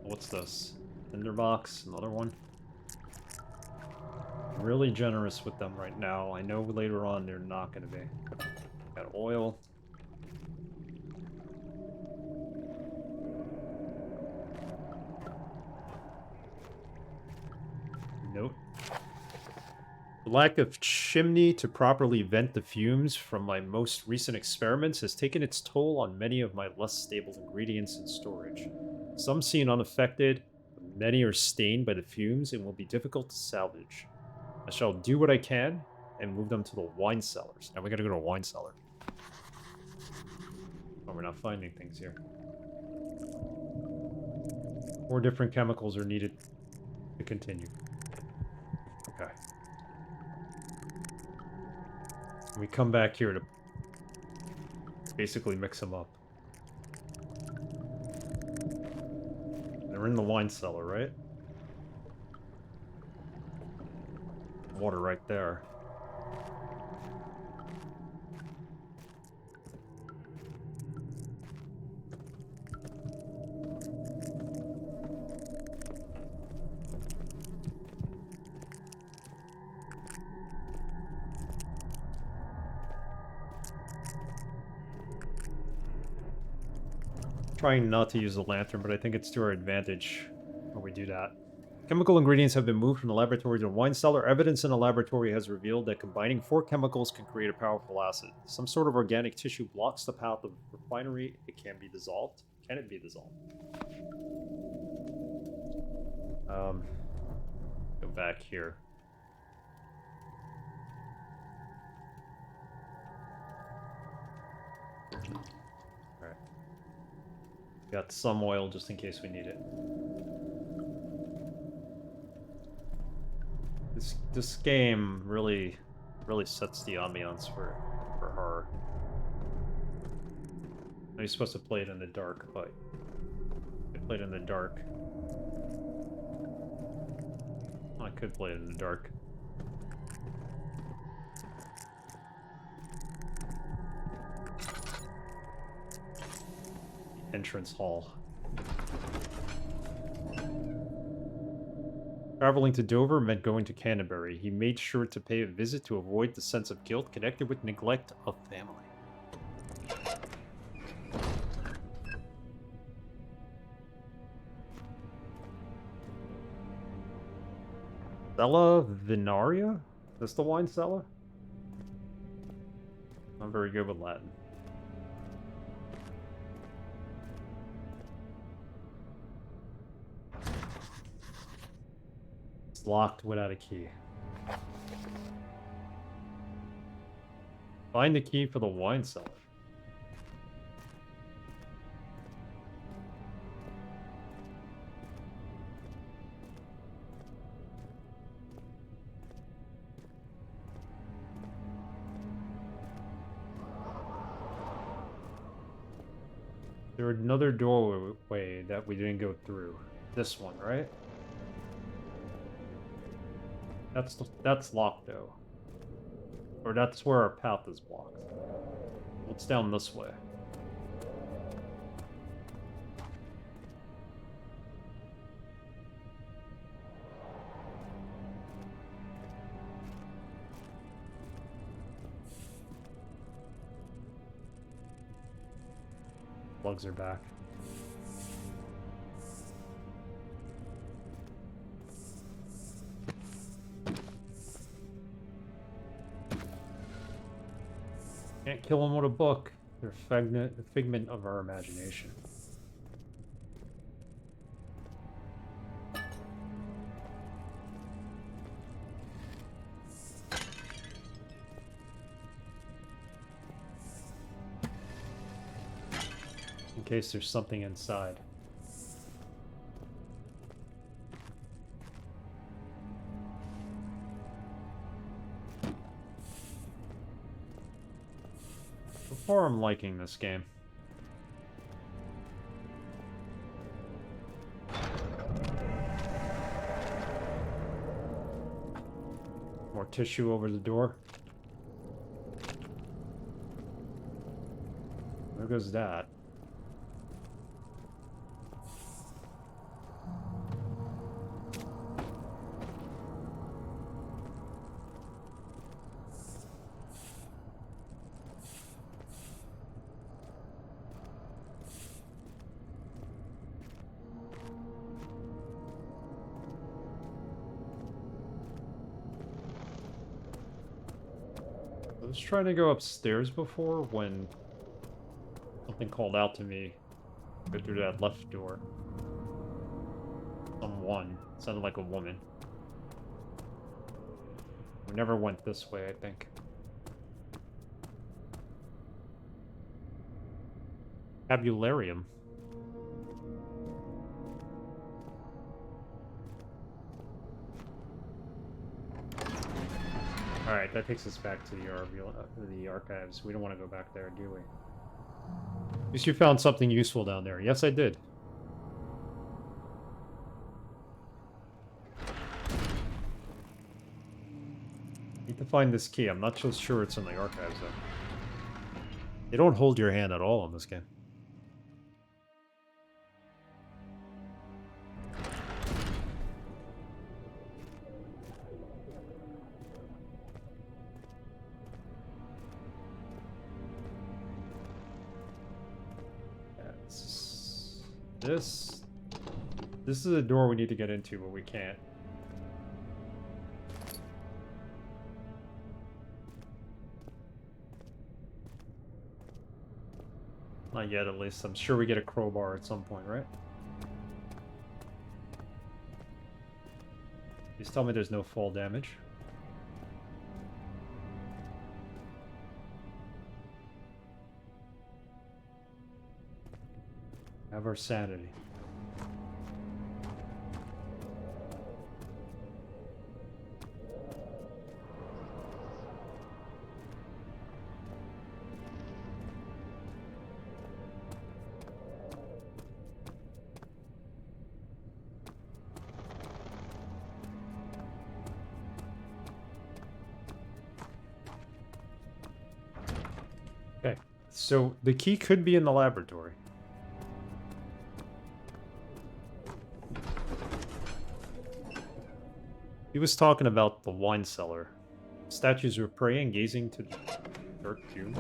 What's this? Tinderbox, another one. Really generous with them right now. I know later on they're not going to be. Got oil. Note. The lack of chimney to properly vent the fumes from my most recent experiments has taken its toll on many of my less stable ingredients in storage. Some seem unaffected, but many are stained by the fumes and will be difficult to salvage. I shall do what I can and move them to the wine cellars. Now we gotta go to a wine cellar. Oh, we're not finding things here. 4 different chemicals are needed to continue. Okay. We come back here to basically mix them up. They're in the wine cellar, right? Water right there. Trying not to use the lantern, but I think it's to our advantage when we do that. Chemical ingredients have been moved from the laboratory to the wine cellar. Evidence in the laboratory has revealed that combining 4 chemicals can create a powerful acid. Some sort of organic tissue blocks the path of refinery. It can be dissolved. Can it be dissolved? Go back here. Alright. Got some oil just in case we need it. This game really sets the ambiance for horror. Now you're supposed to play it in the dark, but I played it in the dark. I could play it in the dark. Entrance hall. Traveling to Dover meant going to Canterbury. He made sure to pay a visit to avoid the sense of guilt connected with neglect of family. Cella Vinaria? Is this the wine cellar? I'm very good with Latin. It's locked without a key. Find the key for the wine cellar. There's another doorway that we didn't go through. This one, right? That's locked though. Or that's where our path is blocked. What's down this way? Plugs are back. Can't kill them with a book. They're a figment of our imagination. In case there's something inside. So far, I'm liking this game. More tissue over the door. There goes that. I was trying to go upstairs before when something called out to me. Go through that left door. Someone. Sounded like a woman. We never went this way, I think. Tabularium. Alright, that takes us back to the archives. We don't want to go back there, do we? At least you found something useful down there. Yes, I did. Need to find this key. I'm not so sure it's in the archives, though. They don't hold your hand at all in this game. This is a door we need to get into, but we can't. Not yet, at least. I'm sure we get a crowbar at some point, right? Please tell me there's no fall damage. Have our sanity. Okay, so the key could be in the laboratory. He was talking about the wine cellar. Statues were praying, gazing to the dark tomb.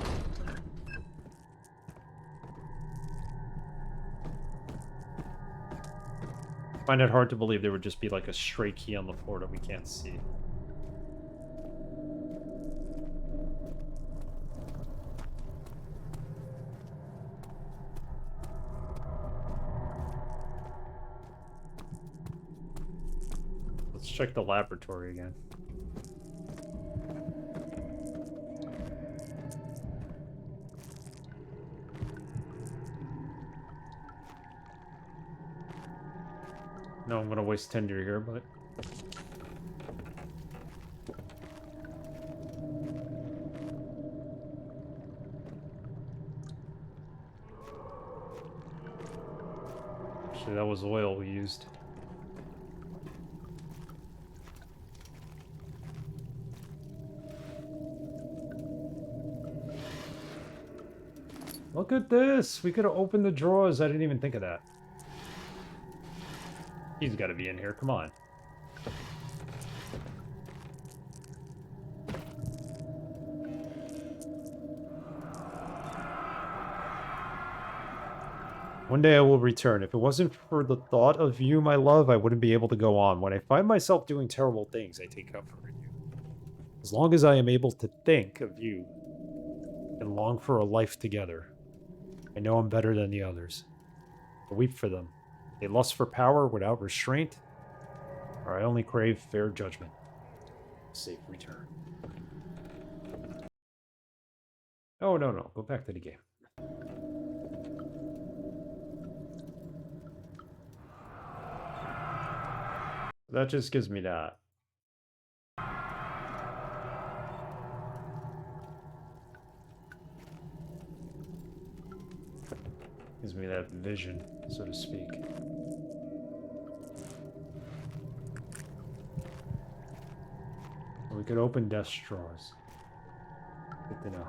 I find it hard to believe there would just be like a stray key on the floor that we can't see. Let's check the laboratory again. No, I'm gonna waste tinder here, but... Actually, that was oil we used. Look at this! We could have opened the drawers. I didn't even think of that. He's got to be in here. Come on. One day I will return. If it wasn't for the thought of you, my love, I wouldn't be able to go on. When I find myself doing terrible things, I take comfort in you. As long as I am able to think of you, and long for a life together. I know I'm better than the others. I weep for them. They lust for power without restraint, or I only crave fair judgment. Safe return. Oh, no, no. Go back to the game. That just gives me that. Gives me that vision, so to speak. We could open death straws. Good to know.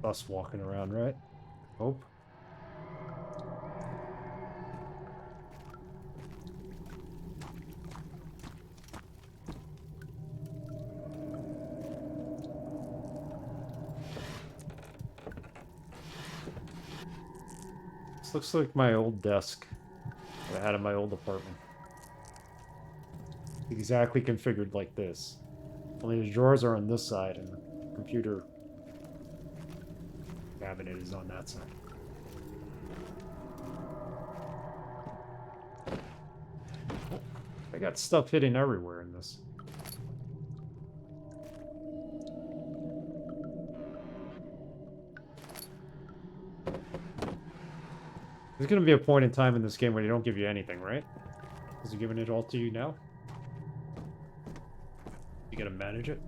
Us walking around, right? Hope. This looks like my old desk that I had in my old apartment. Exactly configured like this. Only the drawers are on this side and the computer cabinet is on that side. I got stuff hidden everywhere in this. There's gonna be a point in time in this game where they don't give you anything, right? Is it giving it all to you now? You gotta manage it?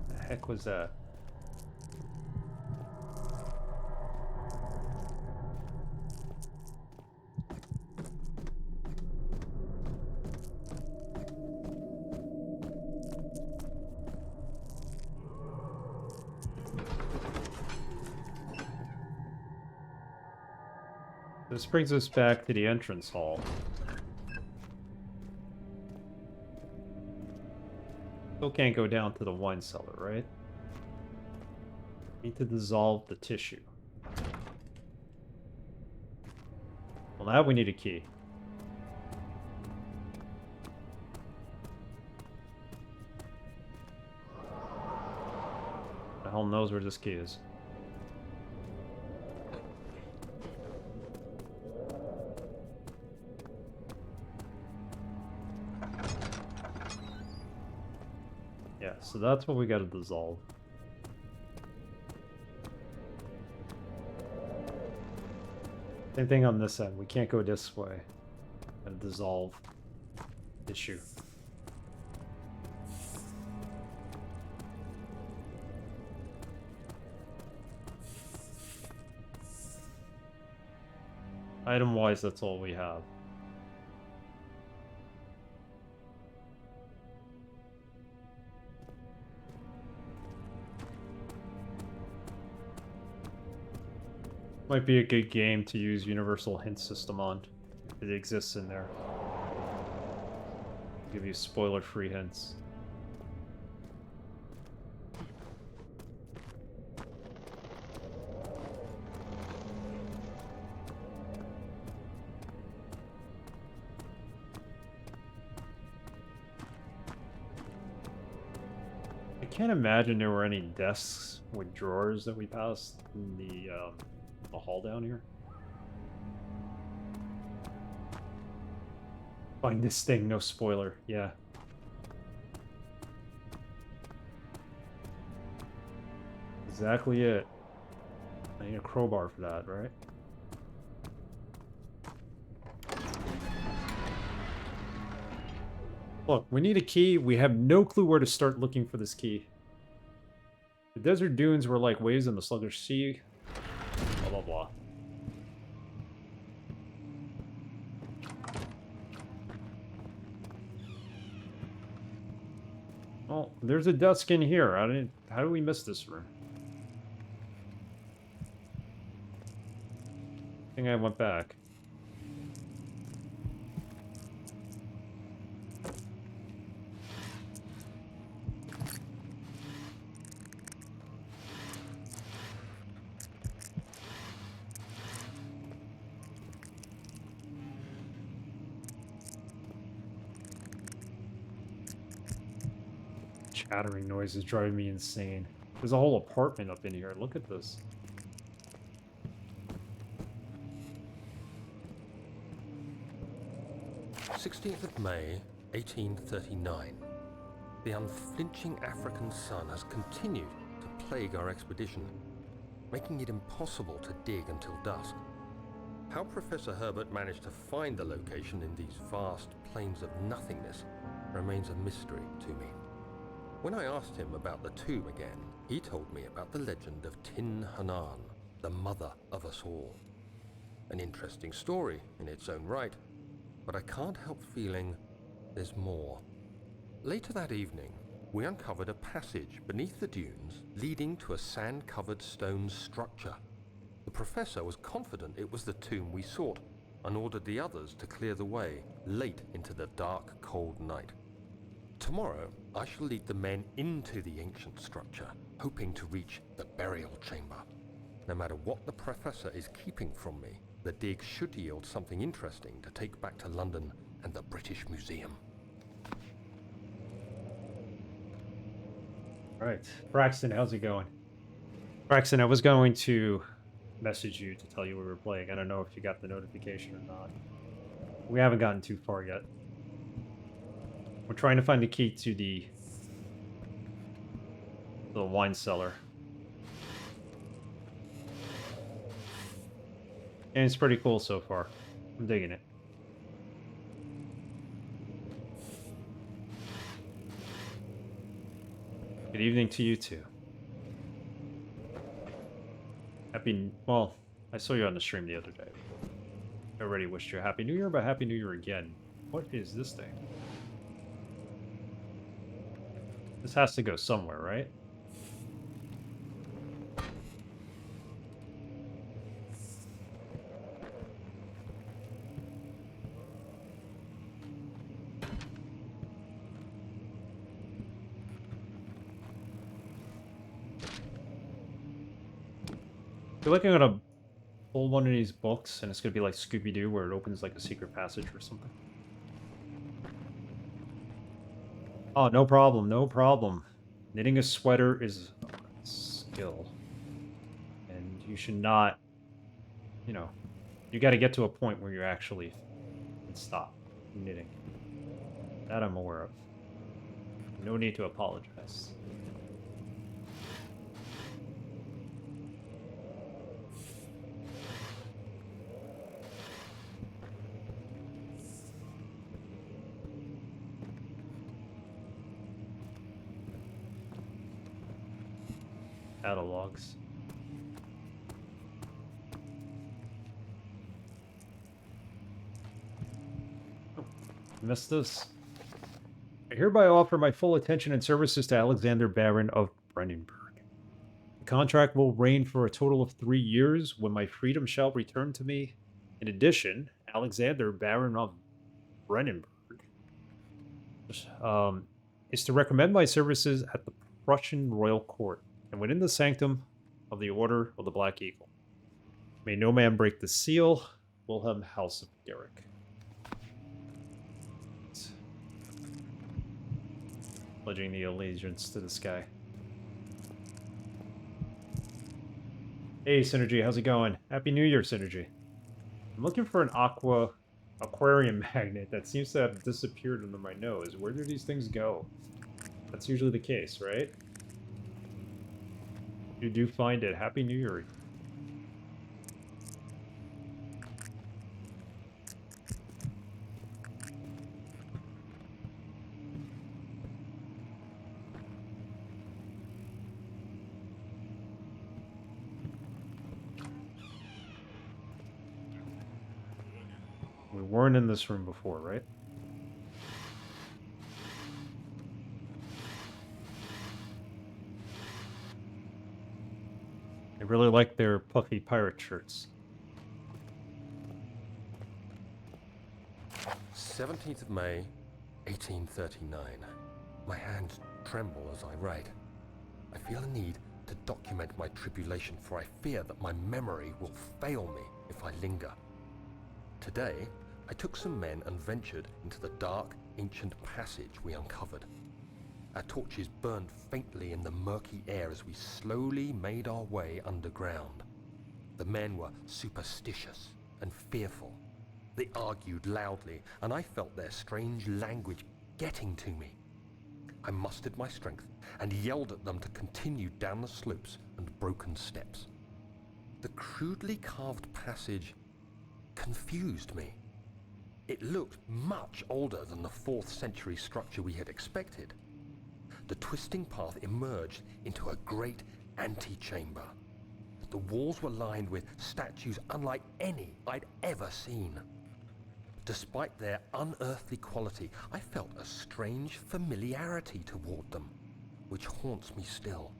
The heck was that? This brings us back to the entrance hall. Still can't go down to the wine cellar, right? Need to dissolve the tissue. Well, now we need a key. The hell knows where this key is. Yeah, so that's what we gotta dissolve. Same thing on this end. We can't go this way and dissolve tissue. Item-wise, that's all we have. Might be a good game to use Universal Hint System on. It exists in there. Give you spoiler-free hints. I can't imagine there were any desks with drawers that we passed in the hall down here. Find this thing, no spoiler. Yeah. Exactly it. I need a crowbar for that, right? Look, we need a key. We have no clue where to start looking for this key. The desert dunes were like waves in the sluggish sea. Blah, blah, blah. Oh, there's a desk in here. How did we miss this room? I think I went back. Shattering noise is driving me insane. There's a whole apartment up in here. Look at this. May 1839. The unflinching African sun has continued to plague our expedition, making it impossible to dig until dusk. How Professor Herbert managed to find the location in these vast plains of nothingness remains a mystery to me. When I asked him about the tomb again, he told me about the legend of Tin Hanan, the mother of us all. An interesting story in its own right, but I can't help feeling there's more. Later that evening, we uncovered a passage beneath the dunes leading to a sand-covered stone structure. The professor was confident it was the tomb we sought and ordered the others to clear the way late into the dark, cold night. Tomorrow, I shall lead the men into the ancient structure, hoping to reach the burial chamber. No matter what the professor is keeping from me, the dig should yield something interesting to take back to London and the British Museum. Right. Braxton, how's it going? Braxton, I was going to message you to tell you we were playing. I don't know if you got the notification or not. We haven't gotten too far yet. We're trying to find the key to the wine cellar. And it's pretty cool so far. I'm digging it. Good evening to you too. Well, I saw you on the stream the other day. I already wished you a Happy New Year, but Happy New Year again. What is this thing? This has to go somewhere, right? You're looking at a pull one of these books, and it's gonna be like Scooby-Doo, where it opens like a secret passage or something. Oh, no problem, no problem. Knitting a sweater is a skill. And you should not, you know, you gotta get to a point where you actually can stop knitting. That I'm aware of. No need to apologize. Catalogs. Oh, missed this. I hereby offer my full attention and services to Alexander Baron of Brennenburg. The contract will reign for a total of 3 years, when my freedom shall return to me. In addition, Alexander Baron of Brennenburg is to recommend my services at the Prussian royal court and within the sanctum of the Order of the Black Eagle. May no man break the seal. Wilhelm House of Garrick. Pledging the allegiance to the sky. Hey, Synergy, how's it going? Happy New Year, Synergy. I'm looking for an aquarium magnet that seems to have disappeared under my nose. Where do these things go? That's usually the case, right? If you do find it, Happy New Year. We weren't in this room before, right? I really like their puffy pirate shirts. 17th of May, 1839. My hands tremble as I write. I feel a need to document my tribulation, for I fear that my memory will fail me if I linger. Today, I took some men and ventured into the dark, ancient passage we uncovered. Our torches burned faintly in the murky air as we slowly made our way underground. The men were superstitious and fearful. They argued loudly, and I felt their strange language getting to me. I mustered my strength and yelled at them to continue down the slopes and broken steps. The crudely carved passage confused me. It looked much older than the 4th century structure we had expected. The twisting path emerged into a great antechamber. The walls were lined with statues unlike any I'd ever seen. Despite their unearthly quality, I felt a strange familiarity toward them, which haunts me still.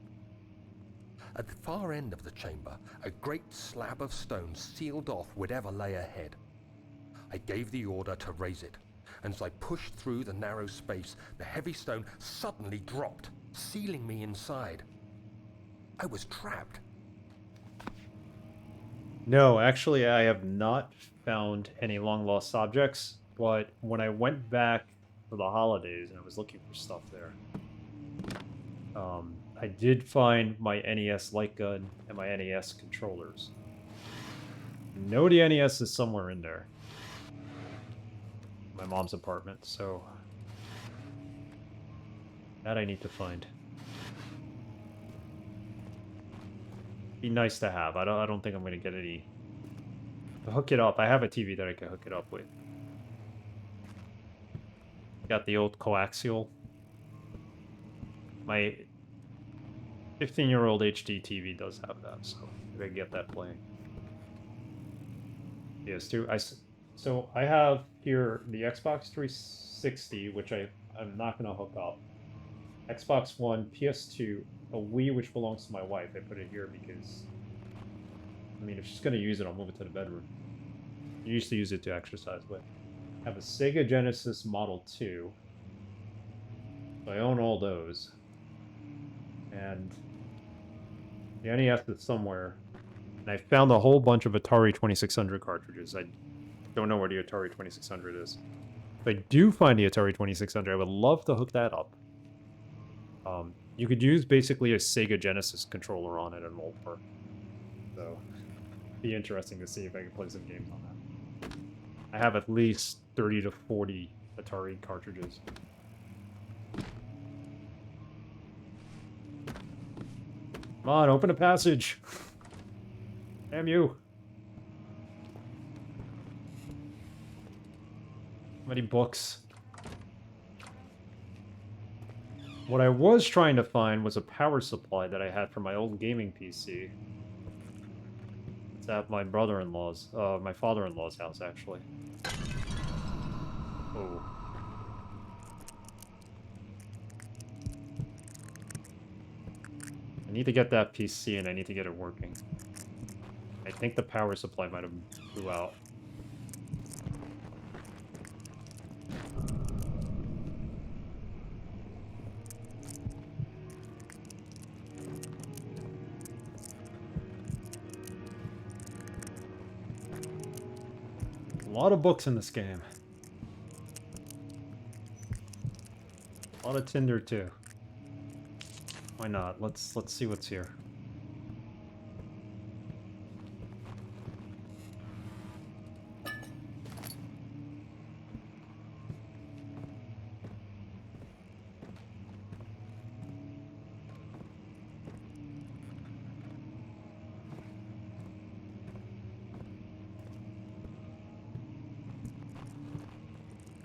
At the far end of the chamber, a great slab of stone sealed off whatever lay ahead. I gave the order to raise it, and as I pushed through the narrow space, the heavy stone suddenly dropped, sealing me inside. I was trapped. No, actually, I have not found any long-lost objects, but when I went back for the holidays and I was looking for stuff there, I did find my NES light gun and my NES controllers. I know the NES is somewhere in there. My mom's apartment, so that I need to find. Be nice to have. I don't think I'm gonna get any. To hook it up, I have a TV that I can hook it up with. Got the old coaxial. My 15-year-old HD TV does have that, so maybe I can get that playing. PS2. So I have here the Xbox 360, which I'm not gonna hook up. Xbox One, PS2, a Wii which belongs to my wife. I put it here because, I mean, if she's gonna use it, I'll move it to the bedroom. I used to use it to exercise with. I have a Sega Genesis Model 2. So I own all those. And the NES is somewhere. And I found a whole bunch of Atari 2600 cartridges. I don't know where the Atari 2600 is. If I do find the Atari 2600, I would love to hook that up. You could use basically a Sega Genesis controller on it and won't work. So, be interesting to see if I can play some games on that. I have at least 30 to 40 Atari cartridges. Come on, open a passage! Damn you! How many books? What I was trying to find was a power supply that I had for my old gaming PC. It's at my brother-in-law's, my father-in-law's house, actually. Oh. I need to get that PC and I need to get it working. I think the power supply might have blew out. A lot of books in this game. A lot of Tinder too. Why not? Let's see what's here.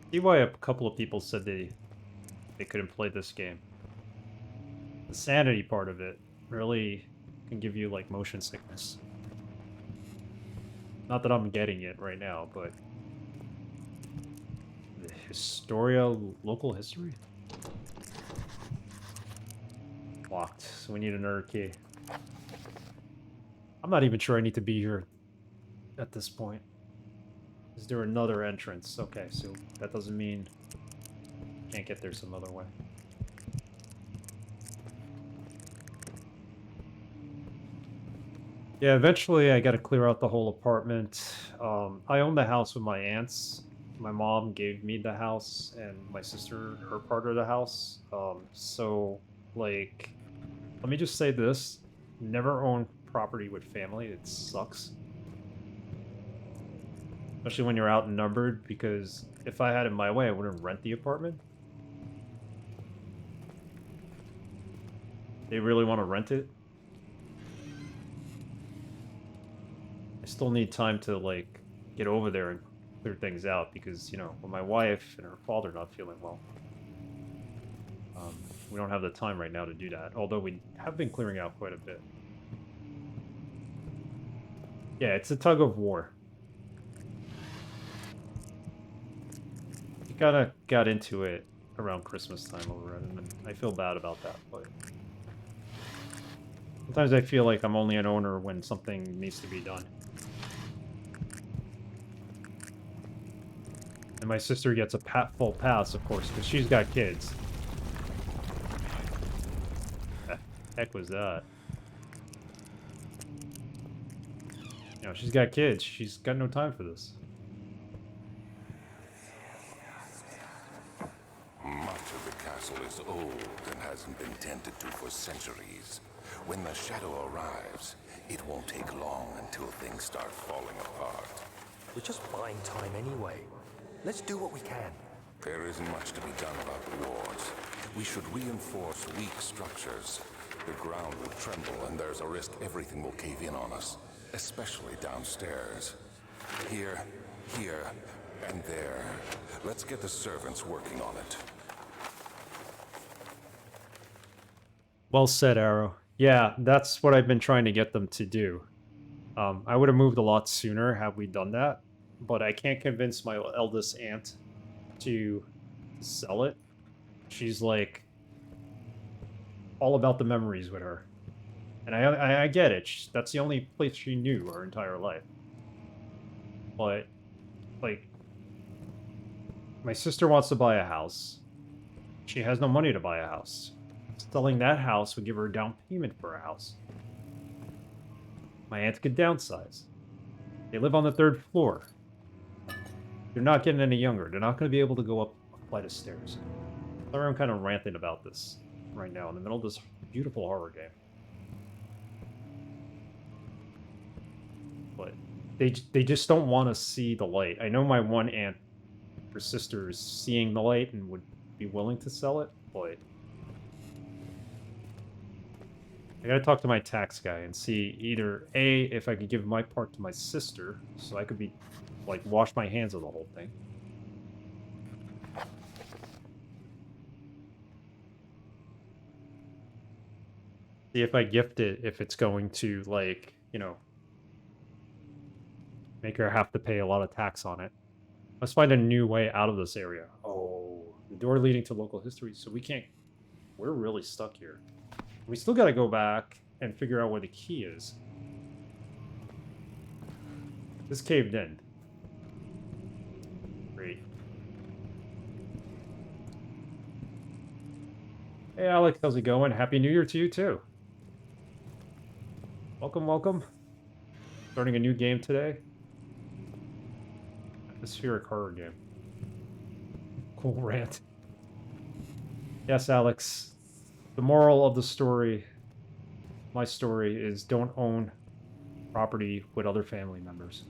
See why a couple of people said they couldn't play this game. The sanity part of it really can give you like motion sickness. Not that I'm getting it right now, but the Historia local history? Locked, so we need another key. I'm not even sure I need to be here at this point. Is there another entrance? Okay, so that doesn't mean can't get there some other way. Yeah, eventually I gotta clear out the whole apartment. I own the house with my aunts, my mom gave me the house and my sister her part of the house. So like, let me just say this: never own property with family. It sucks, especially when you're outnumbered. Because if I had it my way, I wouldn't rent the apartment. They really want to rent it. I still need time to like get over there and clear things out because, you know, with my wife and her father not feeling well, we don't have the time right now to do that. Although we have been clearing out quite a bit. Yeah, it's a tug of war. We kind of got into it around Christmas time over it, and I feel bad about that, but sometimes I feel like I'm only an owner when something needs to be done. And my sister gets a full pass, of course, because she's got kids. The heck was that? You know, she's got kids. She's got no time for this. Much of the castle is old and hasn't been tended to for centuries. When the shadow arrives, it won't take long until things start falling apart. We're just buying time anyway. Let's do what we can. There isn't much to be done about the wards. We should reinforce weak structures. The ground will tremble and there's a risk everything will cave in on us, especially downstairs. Here, and there. Let's get the servants working on it. Well said, Arrow. Yeah, that's what I've been trying to get them to do. I would have moved a lot sooner had we done that, but I can't convince my eldest aunt to sell it. She's like all about the memories with her. And I get it. That's the only place she knew her entire life. But, like, my sister wants to buy a house. She has no money to buy a house. Selling that house would give her a down payment for a house. My aunt could downsize. They live on the 3rd floor. They're not getting any younger. They're not going to be able to go up a flight of stairs. Sorry, I'm kind of ranting about this right now in the middle of this beautiful horror game. But they just don't want to see the light. I know my one aunt, her sister, is seeing the light and would be willing to sell it, but I gotta talk to my tax guy and see either A, if I could give my part to my sister, so I could be, like, wash my hands of the whole thing. See if I gift it, if it's going to, like, you know, make her have to pay a lot of tax on it. Let's find a new way out of this area. Oh, the door leading to local history, so we can't... We're really stuck here. We still gotta go back and figure out where the key is. This caved in. Great. Hey Alex, how's it going? Happy New Year to you too. Welcome, welcome. Starting a new game today. Atmospheric horror game. Cool rant. Yes, Alex. The moral of the story, my story, is don't own property with other family members.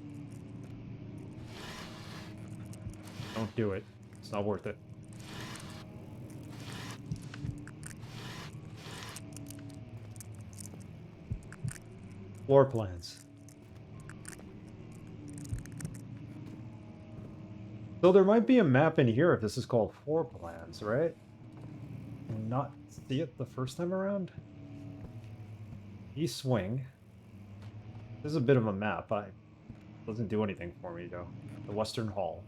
Don't do it. It's not worth it. Floor plans. So there might be a map in here if this is called floor plans, right? And not see it the first time around? East Wing. This is a bit of a map. Doesn't do anything for me, though. The Western Hall.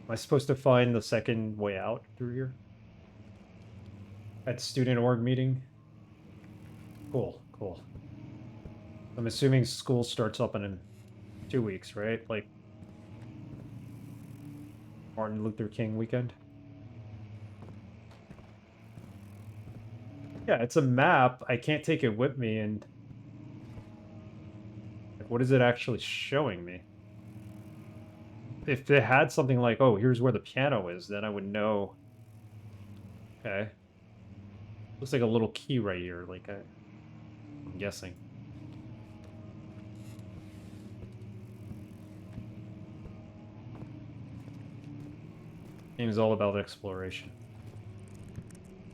Am I supposed to find the second way out through here? At student org meeting? Cool, cool. I'm assuming school starts up in 2 weeks, right? Like Martin Luther King weekend? Yeah, it's a map. I can't take it with me, and Like, what is it actually showing me? If they had something like, oh, here's where the piano is, then I would know. Okay. Looks like a little key right here, like I'm guessing. Game is all about exploration.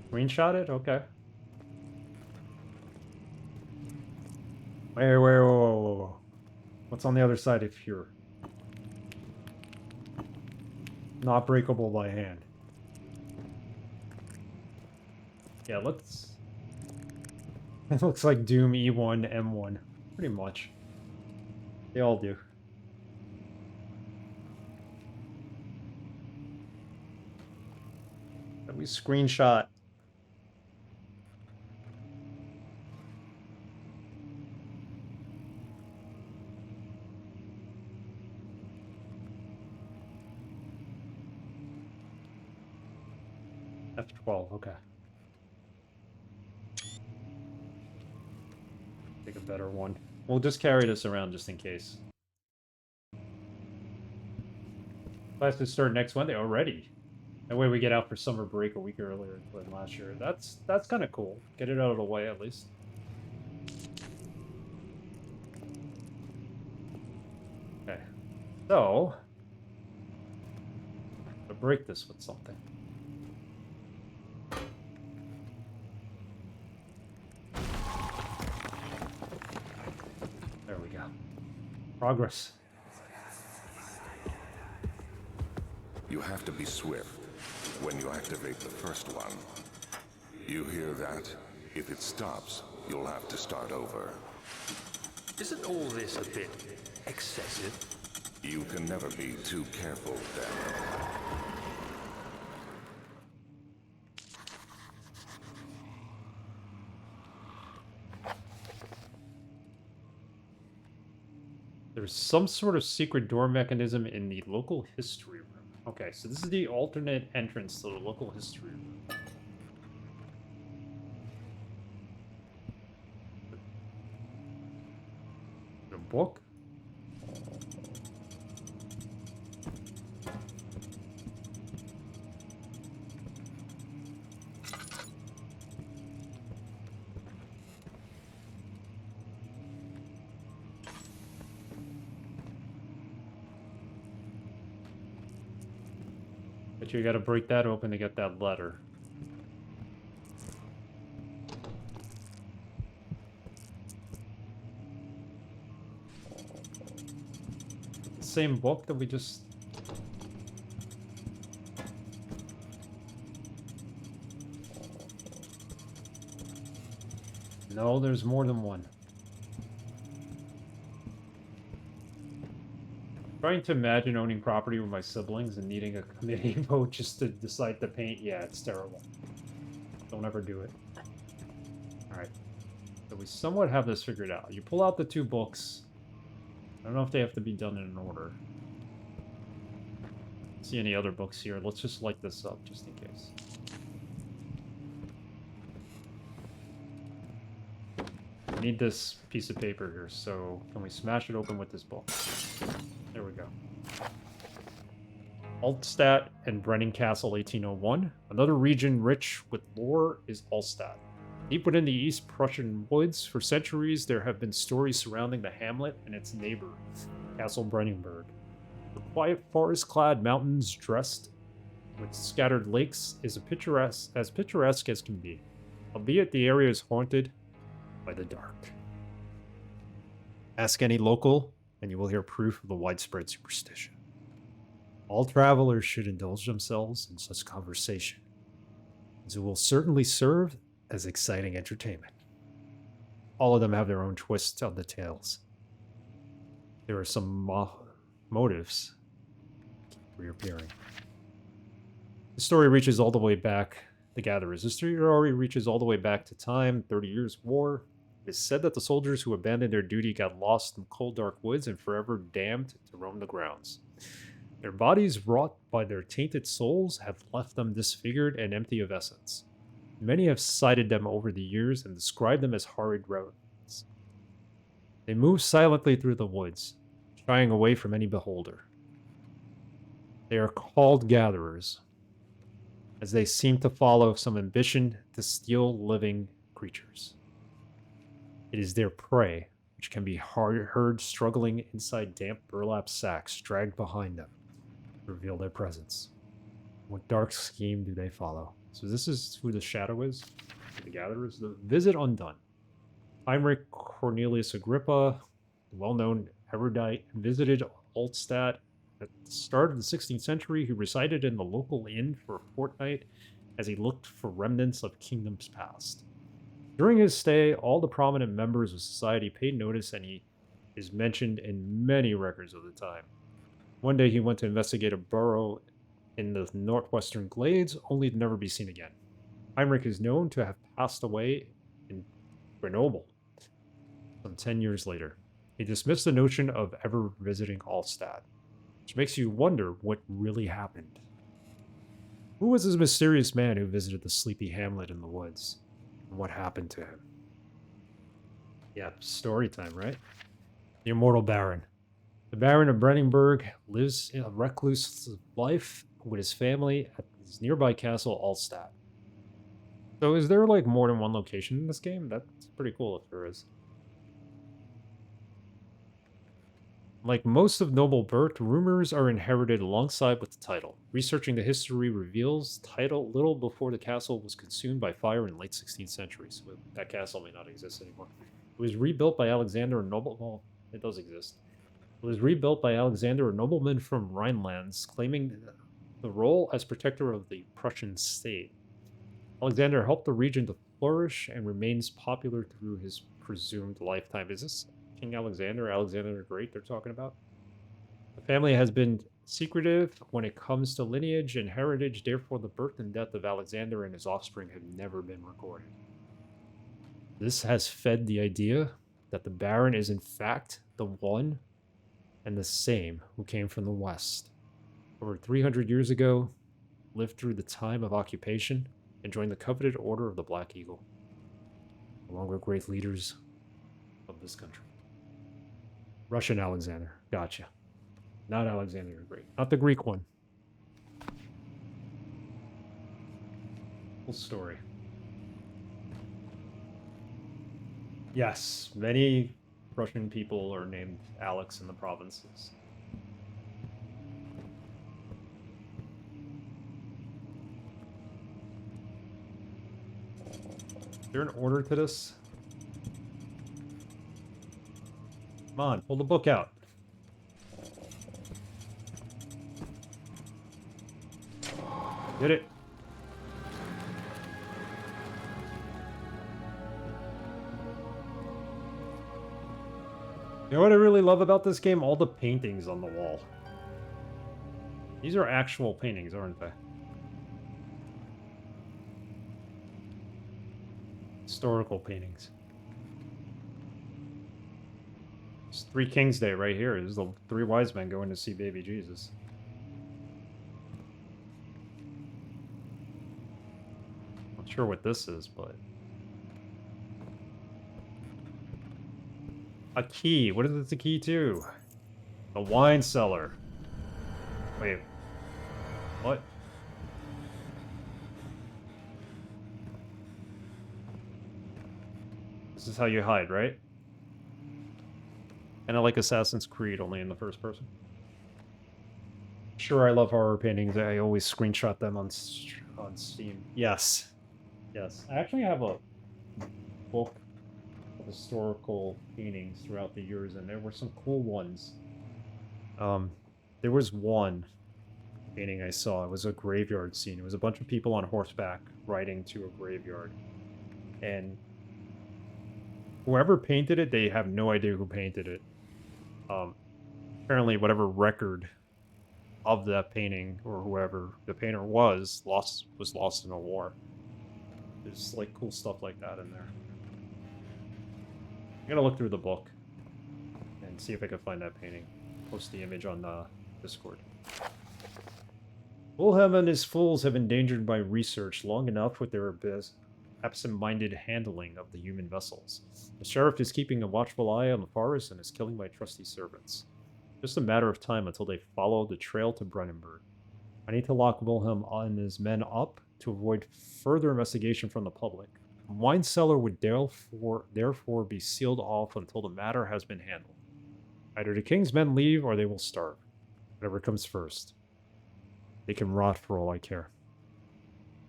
Screenshot it? Okay. Wait, whoa. What's on the other side of here? Not breakable by hand. Yeah, let's... It looks like Doom E1, M1. Pretty much. They all do. But we screenshot. F12, okay. Take a better one. We'll just carry this around just in case. Classes start next Monday already. That way we get out for summer break a week earlier than last year. That's kind of cool. Get it out of the way at least. Okay. So, to break this with something. There we go. Progress. You have to be swift when you activate the first one. You hear that? If it stops, you'll have to start over. Isn't all this a bit excessive? You can never be too careful, Daniel. There's some sort of secret door mechanism in the local history room. Okay, so this is the alternate entrance to the local history room. A book? But you gotta break that open to get that letter. The same book that we just... No, there's more than one. Trying to imagine owning property with my siblings and needing a committee vote just to decide to paint. Yeah, it's terrible. Don't ever do it. Alright. So we somewhat have this figured out. You pull out the two books. I don't know if they have to be done in an order. See any other books here? Let's just light this up just in case. I need this piece of paper here, so can we smash it open with this book? There we go. Altstadt and Brennan Castle, 1801. Another region rich with lore is Altstadt. Deep within the East Prussian woods, for centuries there have been stories surrounding the hamlet and its neighbor, Castle Brennenburg. The quiet forest-clad mountains dressed with scattered lakes is as picturesque as can be, albeit the area is haunted by the dark. Ask any local, and you will hear proof of the widespread superstition. All travelers should indulge themselves in such conversation, as it will certainly serve as exciting entertainment. All of them have their own twists on the tales. There are some motives reappearing. The story reaches all the way back, the Gatherers. The story reaches all the way back to time, 30 Years' War. It is said that the soldiers who abandoned their duty got lost in cold, dark woods and forever damned to roam the grounds. Their bodies, wrought by their tainted souls, have left them disfigured and empty of essence. Many have cited them over the years and described them as horrid relics. They move silently through the woods, shying away from any beholder. They are called gatherers, as they seem to follow some ambition to steal living creatures. It is their prey, which can be heard struggling inside damp burlap sacks dragged behind them, to reveal their presence. What dark scheme do they follow? So this is who the shadow is, the gatherers. The visit undone. Heinrich Cornelius Agrippa, well-known erudite, visited Altstadt at the start of the 16th century. He resided in the local inn for a fortnight as he looked for remnants of kingdoms past. During his stay, all the prominent members of society paid notice, and he is mentioned in many records of the time. One day he went to investigate a burrow in the northwestern glades, only to never be seen again. Heinrich is known to have passed away in Grenoble some 10 years later. He dismissed the notion of ever visiting Altstadt, which makes you wonder what really happened. Who was this mysterious man who visited the sleepy hamlet in the woods? And what happened to him? Yeah, story time, right? The Immortal Baron. The Baron of Brennenburg lives a recluse life with his family at his nearby castle, Altstadt. So is there like more than one location in this game? That's pretty cool if there is. Like most of noble birth, rumors are inherited alongside with the title. Researching the history reveals title little before the castle was consumed by fire in late 16th century, so that castle may not exist anymore. It was rebuilt by Alexander, a noble... Well, it does exist. It was rebuilt by Alexander, a nobleman from Rhinelands, claiming the role as protector of the Prussian state. Alexander helped the region to flourish and remains popular through his presumed lifetime. Is this King Alexander, Alexander the Great they're talking about? The family has been secretive when it comes to lineage and heritage, therefore the birth and death of Alexander and his offspring have never been recorded. This has fed the idea that the Baron is in fact the one and the same who came from the West. Over 300 years ago, lived through the time of occupation, and joined the coveted Order of the Black Eagle, along with great leaders of this country. Russian Alexander. Gotcha. Not Alexander the Great. Not the Greek one. Full story. Yes, many Russian people are named Alex in the provinces. Is there an order to this? Come on, pull the book out. Did it. You know what I really love about this game? All the paintings on the wall. These are actual paintings, aren't they? Historical paintings. It's Three Kings Day right here. This is the three wise men going to see baby Jesus. Not sure what this is, but... A key. What is it the key to? The wine cellar. Wait. What? This is how you hide, right? Kind of like Assassin's Creed, only in the first person. Sure, I love horror paintings. I always screenshot them on Steam. Yes. Yes. I actually have a book of historical paintings throughout the years, and there were some cool ones. There was one painting I saw. It was a graveyard scene. It was a bunch of people on horseback riding to a graveyard. And whoever painted it, they have no idea who painted it. Apparently whatever record of that painting, or whoever the painter was lost in a war. There's like cool stuff like that in there. I'm gonna look through the book and see if I can find that painting. Post the image on Discord. Wilhelm and his fools have endangered my research long enough with their absent-minded handling of the human vessels. The sheriff is keeping a watchful eye on the forest and is killing my trusty servants. Just a matter of time until they follow the trail to Brennenburg. I need to lock Wilhelm and his men up to avoid further investigation from the public. The wine cellar would therefore be sealed off until the matter has been handled. Either the king's men leave or they will starve. Whatever comes first. They can rot for all I care.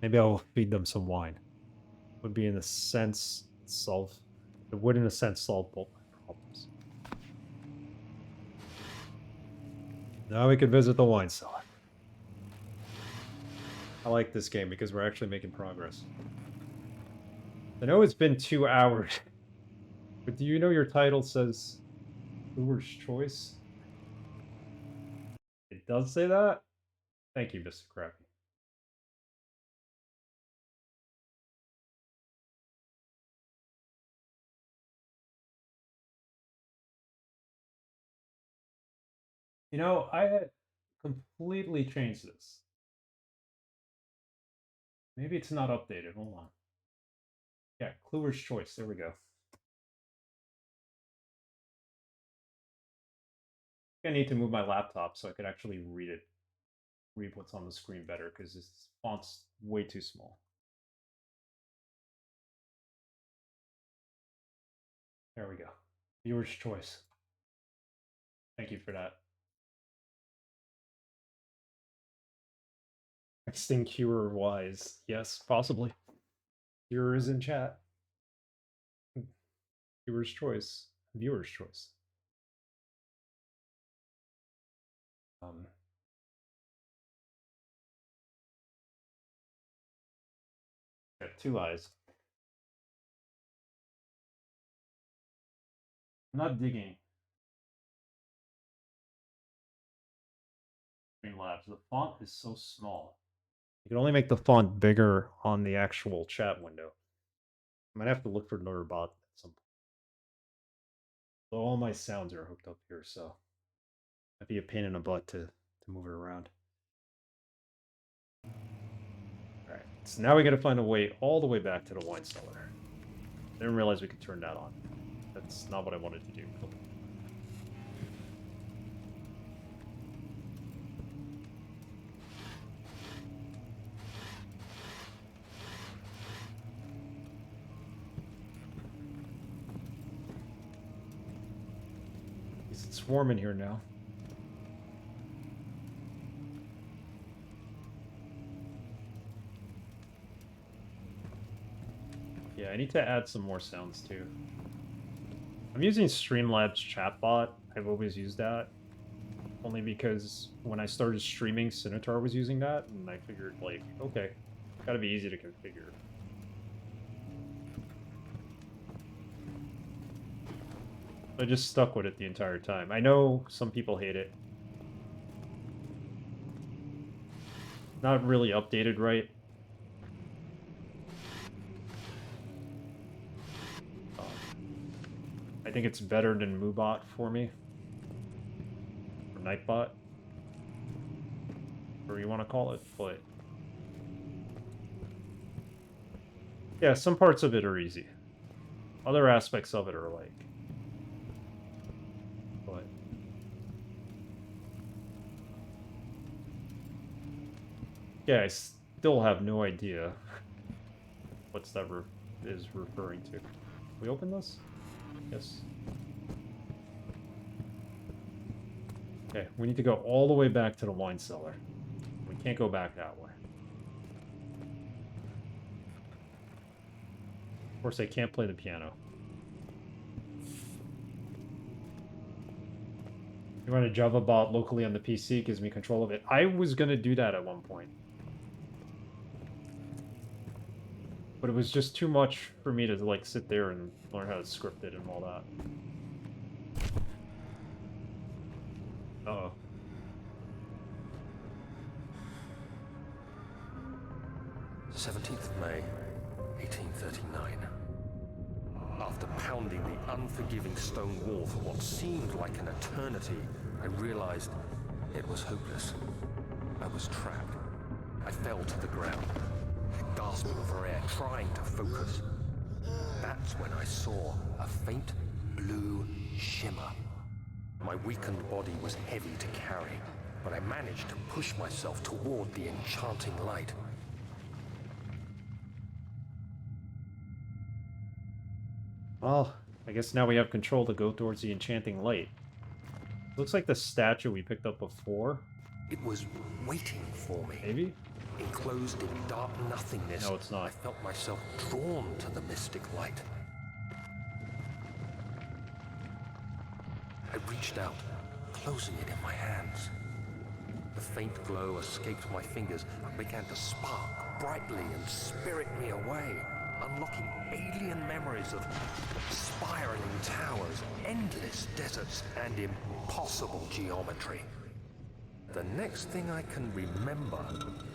Maybe I'll feed them some wine. Would be in a sense solve. It would in a sense solve both my problems. Now we can visit the wine cellar. I like this game because we're actually making progress. I know it's been 2 hours, but do you know your title says Brewer's Choice? It does say that? Thank you, Mr. Crappy. You know, I had completely changed this. Maybe it's not updated. Hold on. Yeah, Kluwer's Choice. There we go. I need to move my laptop so I could actually read what's on the screen better, because this font's way too small. There we go. Viewer's Choice. Thank you for that. Texting Cure Wise. Yes, possibly. Cure is in chat. Viewer's Choice. Viewer's Choice. Got 2 eyes. I'm not digging. Streamlabs. The font is so small. You can only make the font bigger on the actual chat window. I might have to look for another bot at some point. So all my sounds are hooked up here, so it'd be a pain in the butt to move it around. Alright, so now we gotta find a way all the way back to the wine cellar. Didn't realize we could turn that on. That's not what I wanted to do. It's warm in here now. Yeah, I need to add some more sounds too. I'm using Streamlabs chatbot. I've always used that. Only because when I started streaming, Sinitar was using that, and I figured, like, okay, it's gotta be easy to configure. I just stuck with it the entire time. I know some people hate it. Not really updated right. I think it's better than Moobot for me. Or Nightbot. Whatever you want to call it, but... yeah, some parts of it are easy. Other aspects of it are like... but... yeah, I still have no idea what's that is referring to. We open this? Yes. Okay, we need to go all the way back to the wine cellar. We can't go back that way. Of course, I can't play the piano. You run a Java bot locally on the PC, gives me control of it. I was gonna do that at one point. But it was just too much for me to, like, sit there and learn how to script it and all that. Uh-oh. May 1839. After pounding the unforgiving stone wall for what seemed like an eternity, I realized it was hopeless. I was trapped. I fell to the ground. gasping for air, trying to focus. That's when I saw a faint blue shimmer. My weakened body was heavy to carry, but I managed to push myself toward the enchanting light. Well, I guess now we have control to go towards the enchanting light. Looks like the statue we picked up before. It was waiting for me. Maybe? Enclosed in dark nothingness. No, it's not. I felt myself drawn to the mystic light. I reached out, closing it in my hands. The faint glow escaped my fingers and began to spark brightly and spirit me away, unlocking alien memories of spiraling towers, endless deserts, and impossible geometry. The next thing I can remember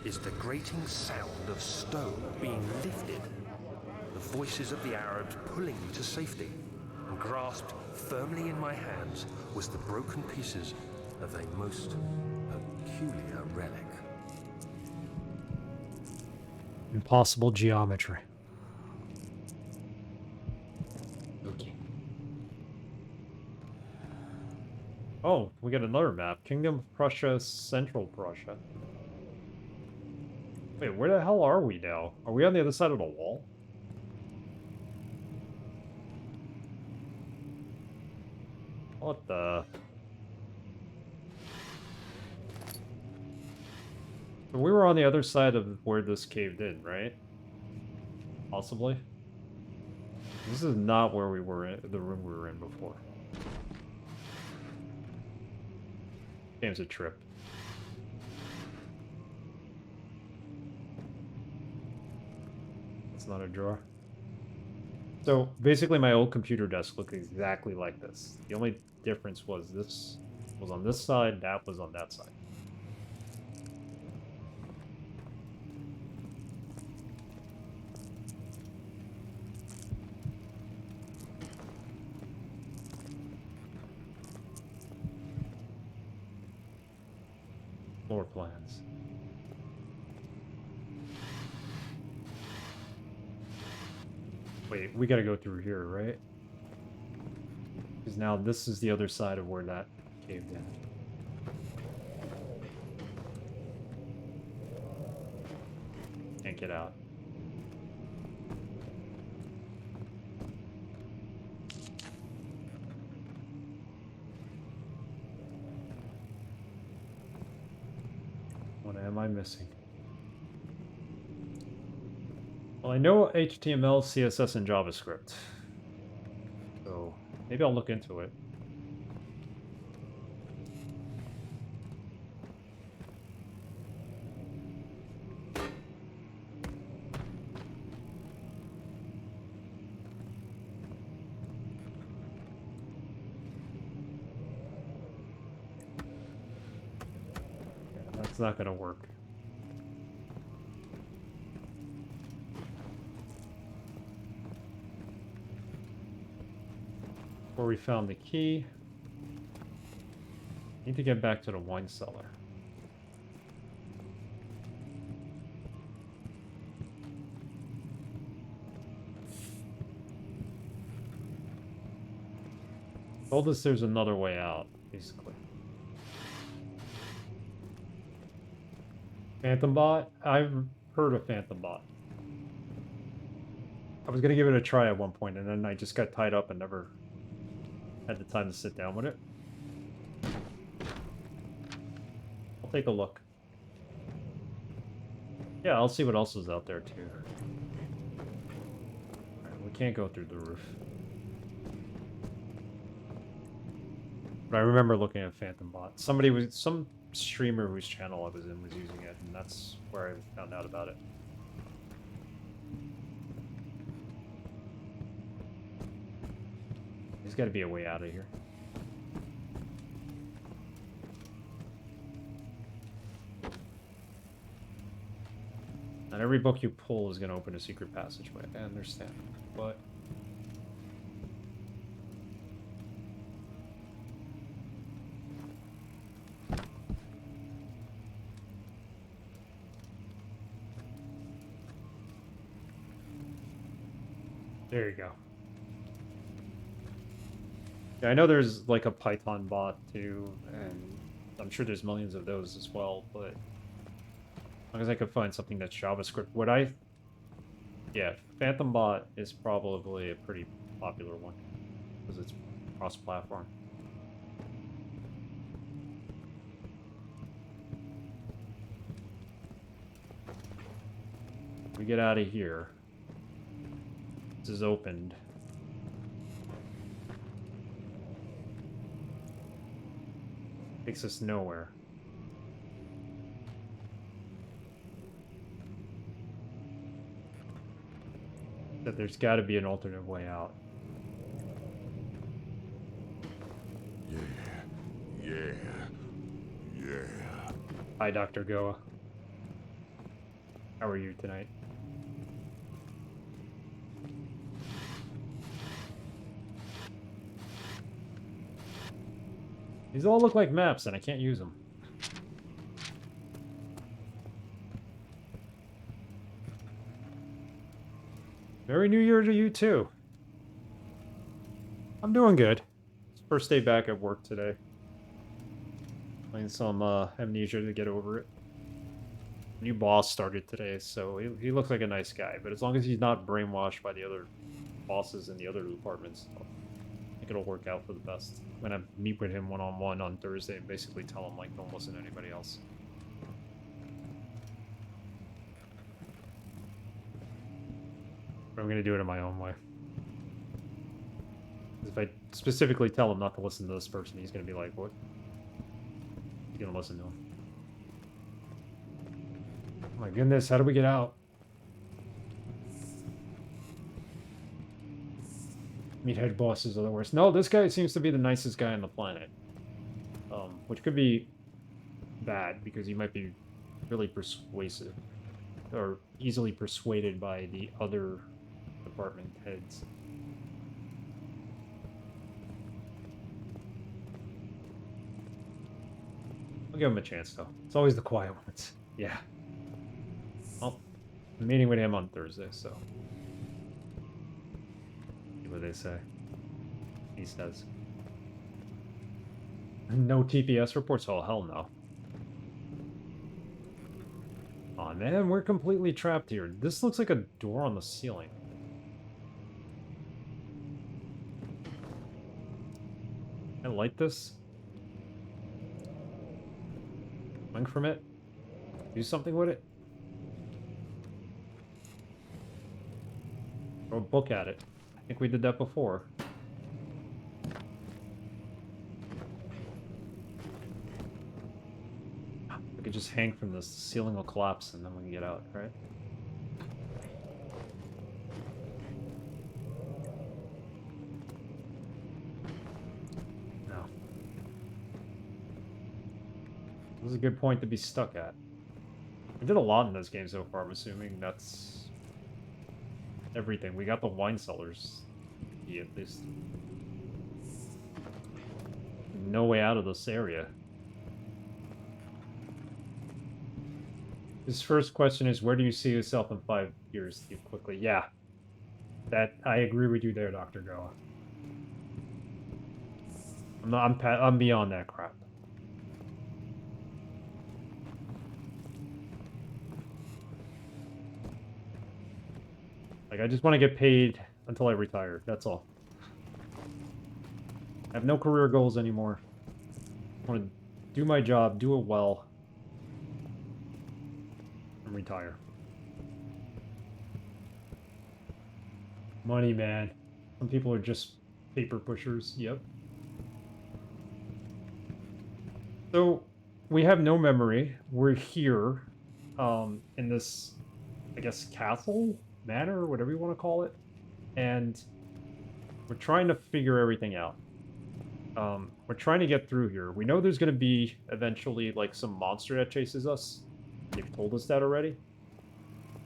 is the grating sound of stone being lifted, the voices of the Arabs pulling me to safety, and grasped firmly in my hands was the broken pieces of a most peculiar relic. Impossible geometry. Okay. Oh, we got another map. Kingdom of Prussia, Central Prussia. Wait, where the hell are we now? Are we on the other side of the wall? What the... So we were on the other side of where this caved in, right? Possibly. This is not where we were in, the room we were in before. Game's a trip. It's not a drawer. So basically my old computer desk looked exactly like this. The only difference was this was on this side, that was on that side. Floor plans. Wait, we gotta go through here, right? Because now this is the other side of where that caved in. Can't get out. What am I missing? Well, I know HTML, CSS, and JavaScript. So maybe I'll look into it. That's not gonna work. Where we found the key. Need to get back to the wine cellar. Told us there's another way out, basically. Phantom Bot? I've heard of Phantom Bot. I was gonna give it a try at one point, and then I just got tied up and never had the time to sit down with it. I'll take a look. Yeah, I'll see what else is out there, too. Alright, we can't go through the roof. But I remember looking at Phantom Bot. Some streamer whose channel I was in was using it, and that's where I found out about it. There's got to be a way out of here. Not every book you pull is going to open a secret passageway. I understand, but... There you go. Yeah, I know there's like a Python bot too, and I'm sure there's millions of those as well, but as long as I could find something that's JavaScript. Yeah, Phantom Bot is probably a pretty popular one because it's cross-platform. We get out of here. This is opened. Takes us nowhere. That there's got to be an alternate way out. Yeah. Hi, Dr. Goa. How are you tonight? These all look like maps, and I can't use them. Merry New Year to you, too. I'm doing good. It's first day back at work today. Playing some Amnesia to get over it. New boss started today, so he looks like a nice guy. But as long as he's not brainwashed by the other bosses in the other departments, I think it'll work out for the best. I'm gonna meet with him one-on-one on Thursday and basically tell him, like, don't listen to anybody else. But I'm gonna do it in my own way. If I specifically tell him not to listen to this person, he's gonna be like, what? He's gonna listen to him. Oh my goodness, how do we get out? Meet head bosses are the worst. No, this guy seems to be the nicest guy on the planet. Which could be bad, because he might be really persuasive. Or easily persuaded by the other department heads. I'll give him a chance, though. It's always the quiet ones. Yeah. Well, I'm meeting with him on Thursday, so... see what they say. He says. No TPS reports? Oh, hell no. Aw, man, we're completely trapped here. This looks like a door on the ceiling. I light this. Swing from it. Do something with it. Throw a book at it. I think we did that before. We could just hang from this. The ceiling will collapse and then we can get out, right? No. This is a good point to be stuck at. We did a lot in this game so far, I'm assuming that's everything. We got the wine cellars. Yeah, there's no way out of this area. His first question is, where do you see yourself in 5 years? Steve, quickly. Yeah. That, I agree with you there, Dr. Goa. I'm beyond that crap. Like, I just want to get paid until I retire. That's all. I have no career goals anymore. I want to do my job, do it well, and retire. Money, man. Some people are just paper pushers. Yep. So, we have no memory. We're here, in this, I guess, castle? Manor, whatever you want to call it, and we're trying to figure everything out. We're trying to get through here. We know there's going to be eventually like some monster that chases us. They've told us that already.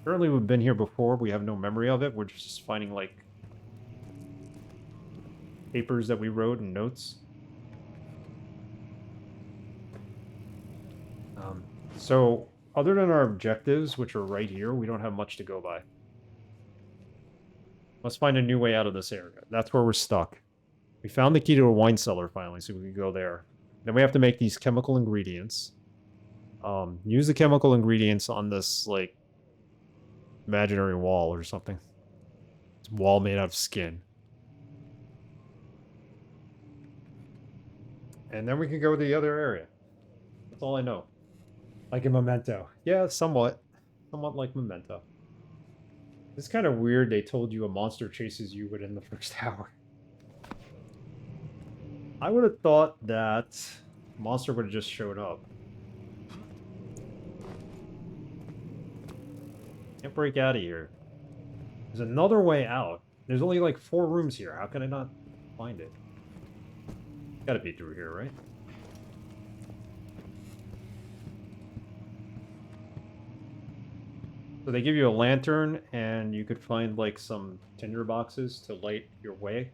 Apparently we've been here before. We have no memory of it. We're just finding like papers that we wrote and notes. So other than our objectives, which are right here, we don't have much to go by. Let's find a new way out of this area. That's where we're stuck. We found the key to a wine cellar finally, so we can go there. Then we have to make these chemical ingredients. Use the chemical ingredients on this, like, imaginary wall or something. It's a wall made out of skin. And then we can go to the other area. That's all I know. Like in Memento. Yeah, somewhat. Somewhat like Memento. It's kind of weird they told you a monster chases you within the first hour. I would have thought that monster would have just showed up. Can't break out of here. There's another way out. There's only like 4 rooms here. How can I not find it? Gotta be through here, right? So they give you a lantern, and you could find like some tinder boxes to light your way.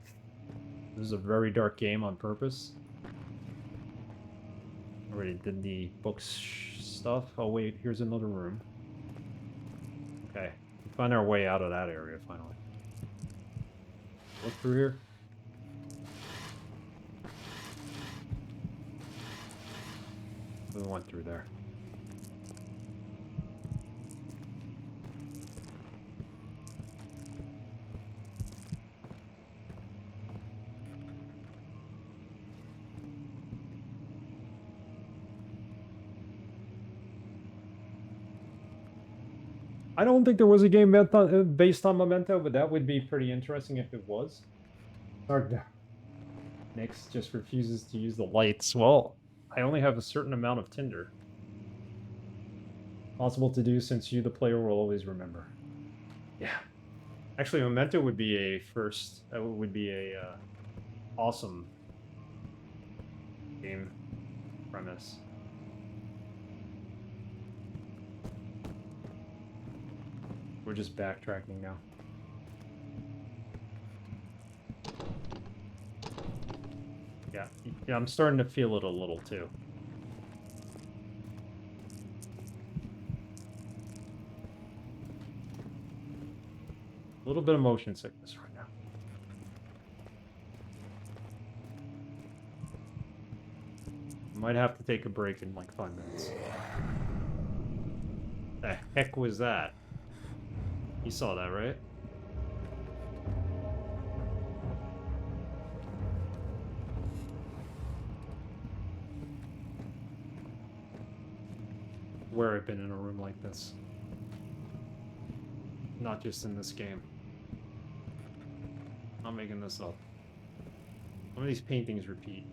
This is a very dark game on purpose. Already did the books stuff. Oh wait, here's another room. Okay, we find our way out of that area finally. Look through here. We went through there. I don't think there was a game based on Memento, but that would be pretty interesting if it was. Nix just refuses to use the lights. Well, I only have a certain amount of tinder. Possible to do since you, the player, will always remember. Yeah. Actually, Memento would be a first... would be a awesome game premise. We're just backtracking now. Yeah, I'm starting to feel it a little too. A little bit of motion sickness right now. Might have to take a break in like 5 minutes. The heck was that? You saw that, right? Where I've been in a room like this. Not just in this game. I'm making this up. Some of these paintings repeat.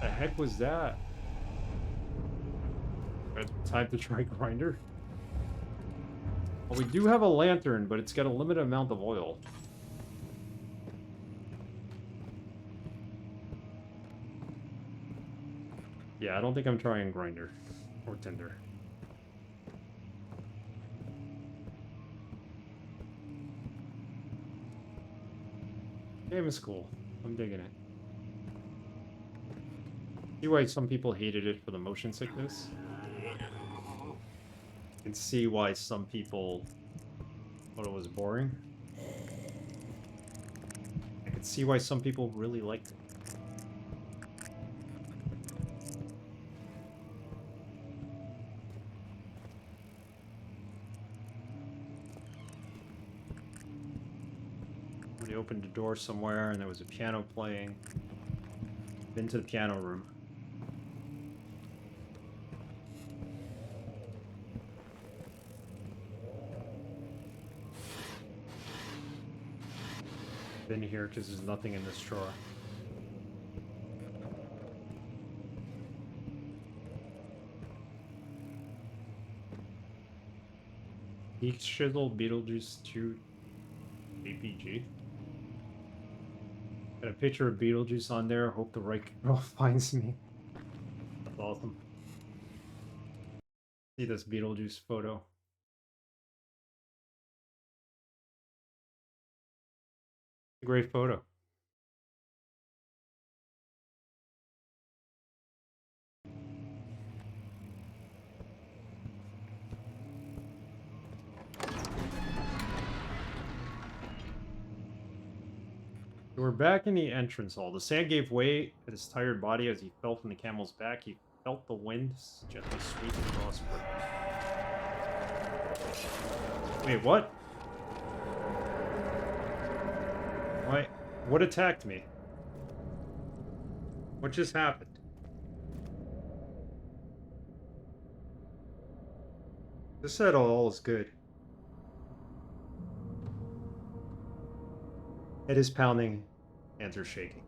The heck was that? Time to try grinder? Well, we do have a lantern, but it's got a limited amount of oil. Yeah, I don't think I'm trying grinder or tinder. Game is cool. I'm digging it. See why some people hated it for the motion sickness? You can see why some people thought it was boring. I can see why some people really liked it. We opened a door somewhere and there was a piano playing. Been to the piano room. Been here because there's nothing in this drawer. Geek Shizzle Beetlejuice 2 APG. Got a picture of Beetlejuice on there. Hope the right girl finds me. That's awesome. See this Beetlejuice photo. Great photo. We're back in the entrance hall. The sand gave way at his tired body as he fell from the camel's back. He felt the wind gently sweep across. Wait, what? Why? What attacked me? What just happened? This said all is good. Head is pounding, hands are shaking.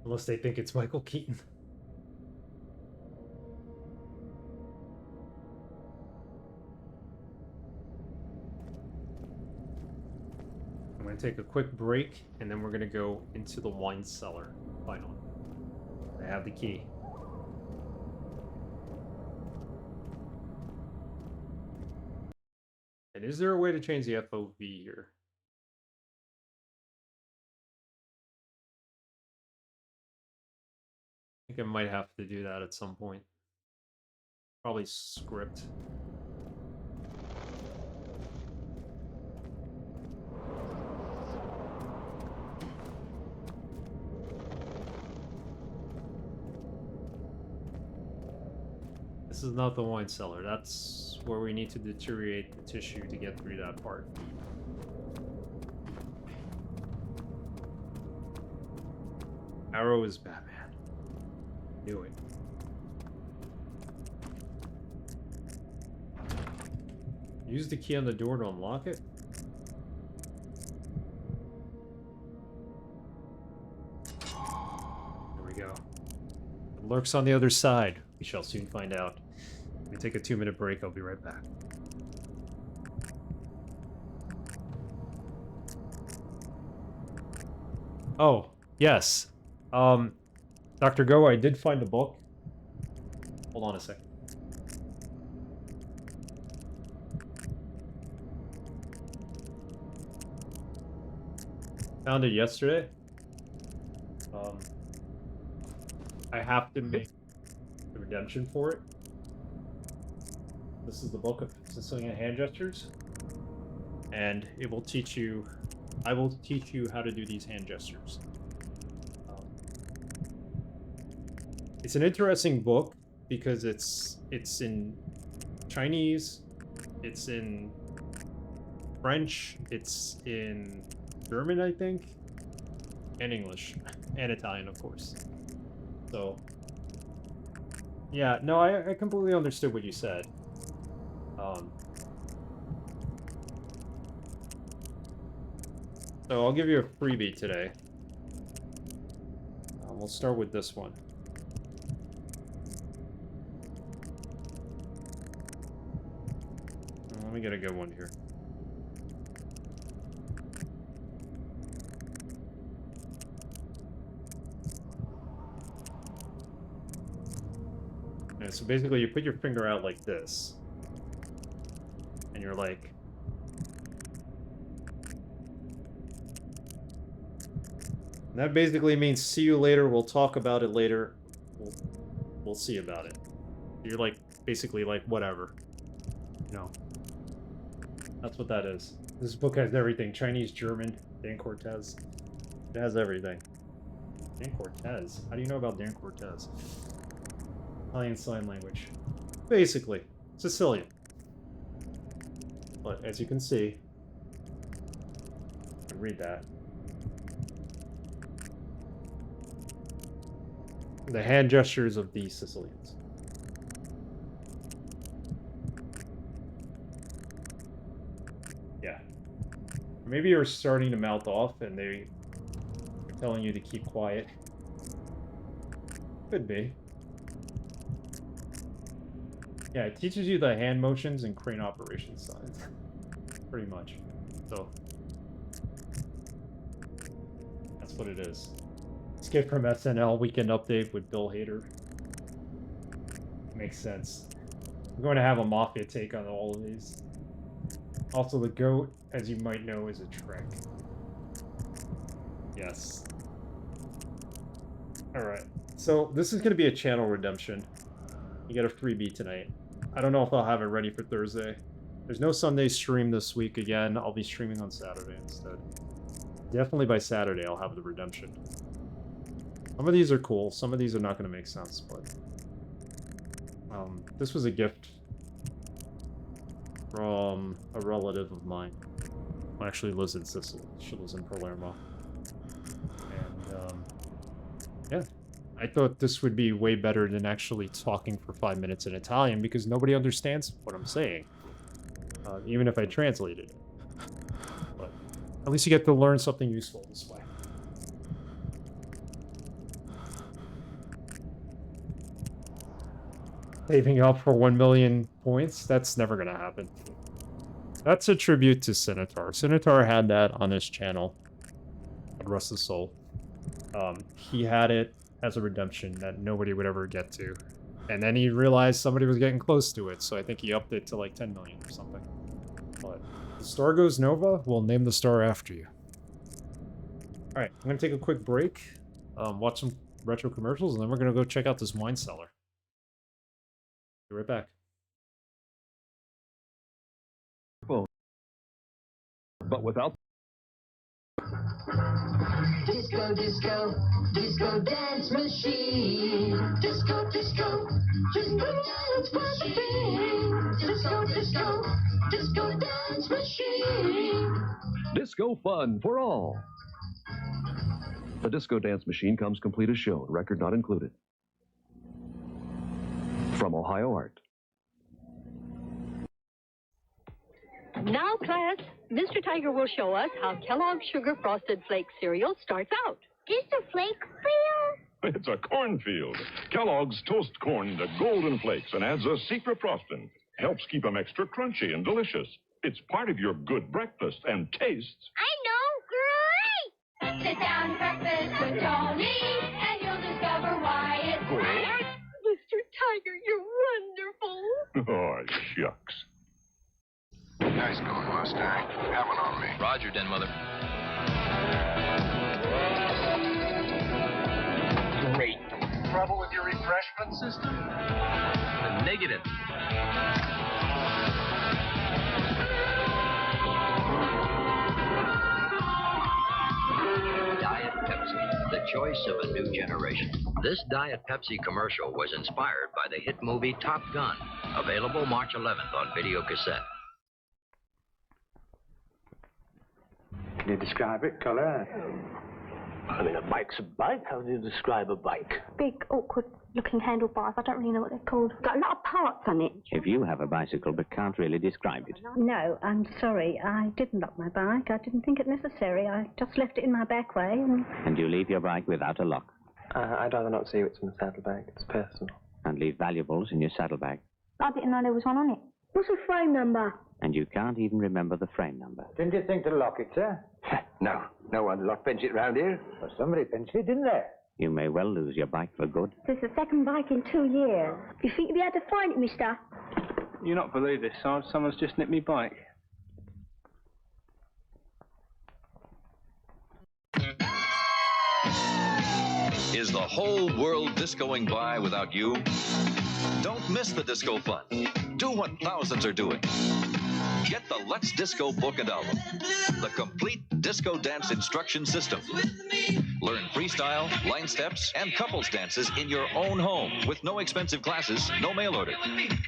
Unless they think it's Michael Keaton. I'm going to take a quick break, and then we're going to go into the wine cellar. Finally. I have the key. And is there a way to change the FOV here? I think I might have to do that at some point. Probably script. This is not the wine cellar. That's where we need to deteriorate the tissue to get through that part. Arrow is Batman. Knew it. Use the key on the door to unlock it. There we go. It lurks on the other side. We shall soon find out. Let me take a 2-minute break. I'll be right back. Oh, yes. Dr. Go, I did find the book. Hold on a sec. Found it yesterday. I have to make the redemption for it. This is the book of Sicilian hand gestures. And it will teach you... I will teach you how to do these hand gestures. It's an interesting book because it's in Chinese, it's in French, it's in German, I think, and English, and Italian, of course. So, yeah, no, I completely understood what you said. So I'll give you a freebie today. We'll start with this one. Let me get a good one here. Okay, so basically you put your finger out like this. And you're like... And that basically means see you later, we'll talk about it later, we'll see about it. You're like, basically like, whatever. You know. That's what that is. This book has everything. Chinese, German, Dan Cortez. It has everything. Dan Cortez? How do you know about Dan Cortez? Italian Sign Language. Basically. Sicilian. But as you can see, I can read that. The hand gestures of the Sicilians. Yeah. Maybe you're starting to mouth off and they're telling you to keep quiet. Could be. Yeah, it teaches you the hand motions and crane operation signs. Pretty much. So, that's what it is. Skip from SNL Weekend Update with Bill Hader. Makes sense. I'm going to have a Mafia take on all of these. Also, the goat, as you might know, is a trick. Yes. Alright. So, this is going to be a channel redemption. You get a freebie tonight. I don't know if I'll have it ready for Thursday. There's no Sunday stream this week again. I'll be streaming on Saturday instead. Definitely by Saturday I'll have the redemption. Some of these are cool. Some of these are not going to make sense, but... this was a gift from a relative of mine who actually lives in Sicily. She lives in Palermo. And, yeah. I thought this would be way better than actually talking for 5 minutes in Italian, because nobody understands what I'm saying. Even if I translated it. But at least you get to learn something useful this way. Saving up for 1 million points? That's never gonna happen. That's a tribute to Cinotar. Cinotar had that on his channel. God rest his soul. He had it as a redemption that nobody would ever get to. And then he realized somebody was getting close to it, so I think he upped it to like 10 million or something. But the star goes Nova, we'll name the star after you. Alright, I'm gonna take a quick break, watch some retro commercials, and then we're gonna go check out this wine cellar. Be right back. But without Disco, disco, disco dance machine. Disco, disco, disco dance machine. Disco, disco, disco dance machine. disco fun for all. The disco dance machine comes complete as shown, record not included. From Ohio Art. Now, class, Mr. Tiger will show us how Kellogg's Sugar Frosted Flakes cereal starts out. Just a flake field? It's a cornfield. Kellogg's toast corn to golden flakes and adds a secret frosting. Helps keep them extra crunchy and delicious. It's part of your good breakfast and tastes. I know, great! Sit down to breakfast with Tony, and you'll discover why it's great. Mr. Tiger, you're wonderful. Oh, shucks. Nice going, Mustang. Have one on me. Roger, Den Mother. Great. Trouble with your refreshment system? Negative. Diet Pepsi, the choice of a new generation. This Diet Pepsi commercial was inspired by the hit movie Top Gun, available March 11th on video cassette. Can you describe it, colour? I mean, a bike's a bike. How do you describe a bike? Big, awkward-looking handlebars. I don't really know what they're called. Got a lot of parts on it. If you have a bicycle but can't really describe it. No, I'm sorry. I didn't lock my bike. I didn't think it necessary. I just left it in my back way and... And you leave your bike without a lock. I'd rather not see what's in the saddlebag. It's personal. And leave valuables in your saddlebag. I didn't know there was one on it. What's the frame number? And you can't even remember the frame number. Didn't you think to lock it, sir? No. No one lock pinched it round here. Well, somebody pinched it, didn't they? You may well lose your bike for good. This is the second bike in 2 years. Do you think you'll be able to find it, mister? You'll not believe this, Sarge. Someone's just nicked me bike. Is the whole world discoing by without you? Don't miss the disco fun. Do what thousands are doing. Get the Let's Disco book and album. The complete disco dance instruction system. Learn freestyle, line steps, and couples dances in your own home with no expensive classes, no mail order.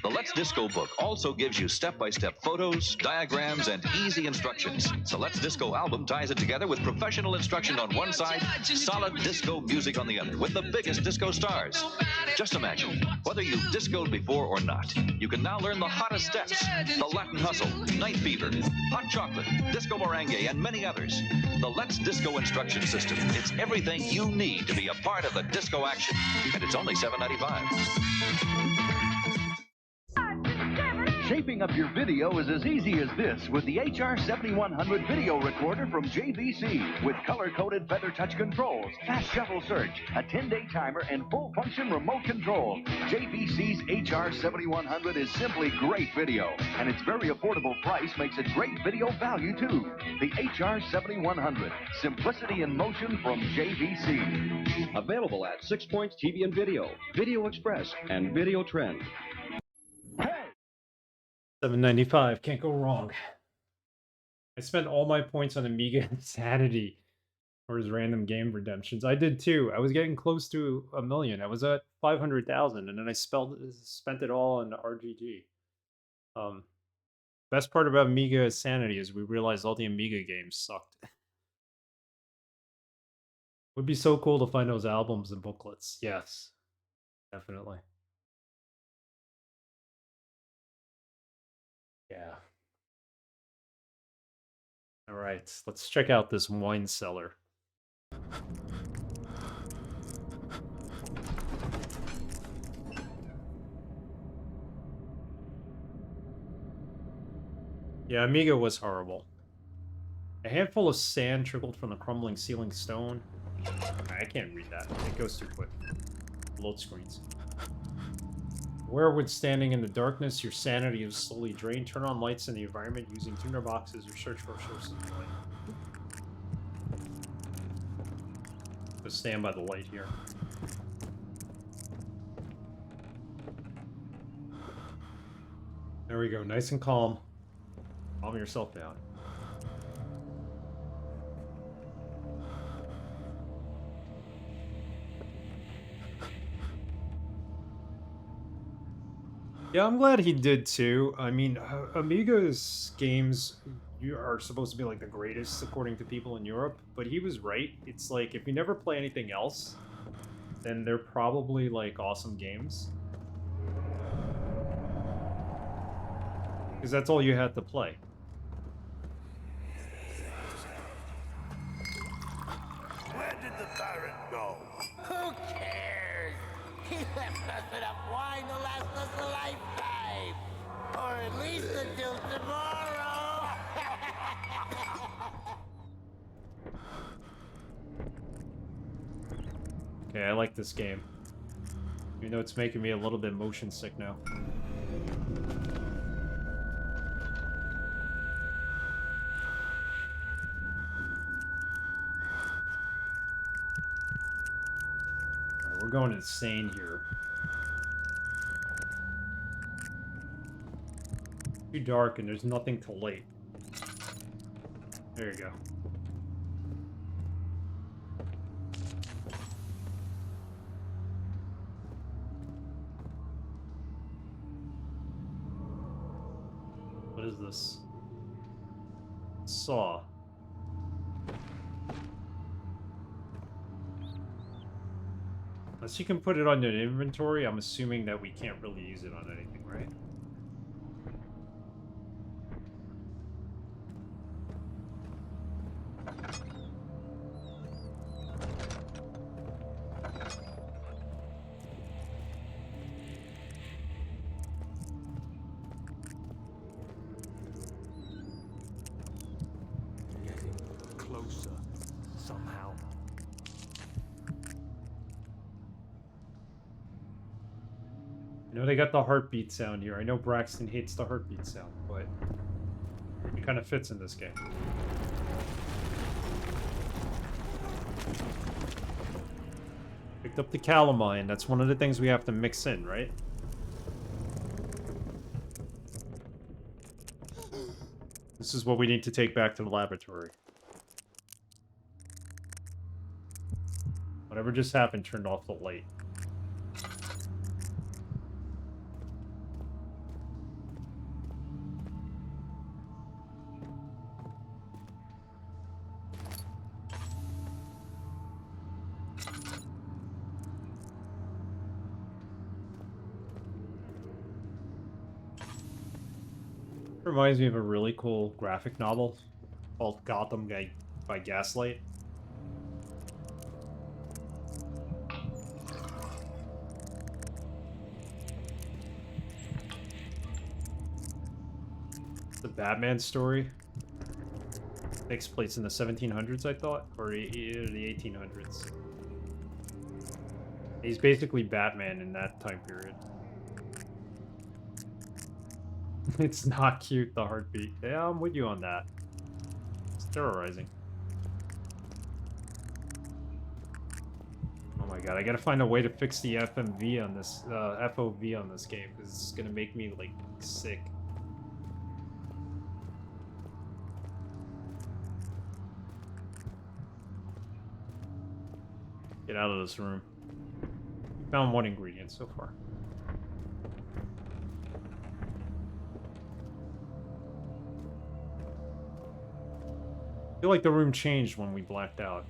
The Let's Disco book also gives you step-by-step photos, diagrams, and easy instructions. The Let's Disco album ties it together with professional instruction on one side, solid disco music on the other, with the biggest disco stars. Just imagine, whether you've discoed before or not, you can now learn the hottest steps, the Latin Hustle, Night Fever, Hot Chocolate, Disco Merengue, and many others. The Let's Disco instruction system. It's everything you need to be a part of the disco action. And it's only $7.95. Shaping up your video is as easy as this with the HR7100 video recorder from JVC with color-coded feather touch controls, fast shuffle search, a 10-day timer, and full-function remote control. JVC's HR7100 is simply great video, and its very affordable price makes it great video value, too. The HR7100, simplicity in motion from JVC. Available at 6 Points TV and Video, Video Express, and Video Trend. $7.95, can't go wrong. I spent all my points on Amiga Insanity or his random game redemptions. I did too. I was getting close to 1 million. I was at 500,000, and then I spent it all on RGG. Best part about Amiga Insanity is we realized all the Amiga games sucked. Would be so cool to find those albums and booklets. Yes, definitely. Yeah. All right, let's check out this wine cellar. Yeah, Amiga was horrible. A handful of sand trickled from the crumbling ceiling stone. I can't read that. It goes too quick. Load screens. Wherewood standing in the darkness, your sanity is slowly drained. Turn on lights in the environment using tuner boxes or search for sources of light. Just stand by the light here. There we go, nice and calm. Calm yourself down. Yeah, I'm glad he did too. I mean, Amiga's games are supposed to be like the greatest according to people in Europe, but he was right. It's like if you never play anything else, then they're probably like awesome games. Because that's all you had to play. Where did the Baron go? Who cares? He left us enough wine to last us a lifetime. Or at least until tomorrow. Okay, I like this game. Even though it's making me a little bit motion sick now. Alright, we're going insane here. Too dark and there's nothing to light. There you go. What is this? Saw. Unless you can put it on your inventory, I'm assuming that we can't really use it on anything, right? Closer, somehow. You know, they got the heartbeat sound here. I know Braxton hates the heartbeat sound, but it kind of fits in this game. Picked up the calamine. That's one of the things we have to mix in, right? This is what we need to take back to the laboratory. Whatever just happened turned off the light. Reminds me of a really cool graphic novel called Gotham by Gaslight. The Batman story takes place in the 1700s, I thought, or the 1800s. He's basically Batman in that time period. It's not cute, the heartbeat. Yeah, I'm with you on that. It's terrorizing. Oh my god, I gotta find a way to fix the FMV on this, FOV on this game, because it's gonna make me, like, sick. Get out of this room. Found one ingredient so far. I feel like the room changed when we blacked out.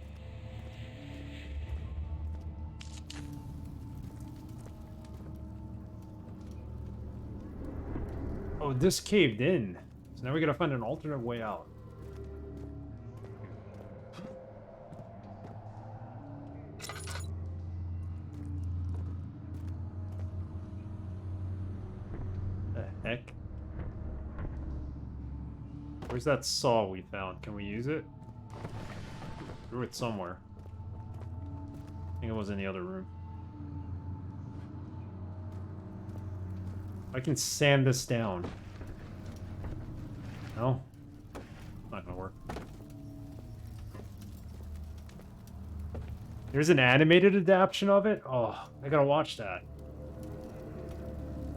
Oh, this caved in. So now we gotta find an alternate way out. The heck? Where's that saw we found? Can we use it? Threw it somewhere. I think it was in the other room. I can sand this down. No? Not gonna work. There's an animated adaptation of it? Oh, I gotta watch that.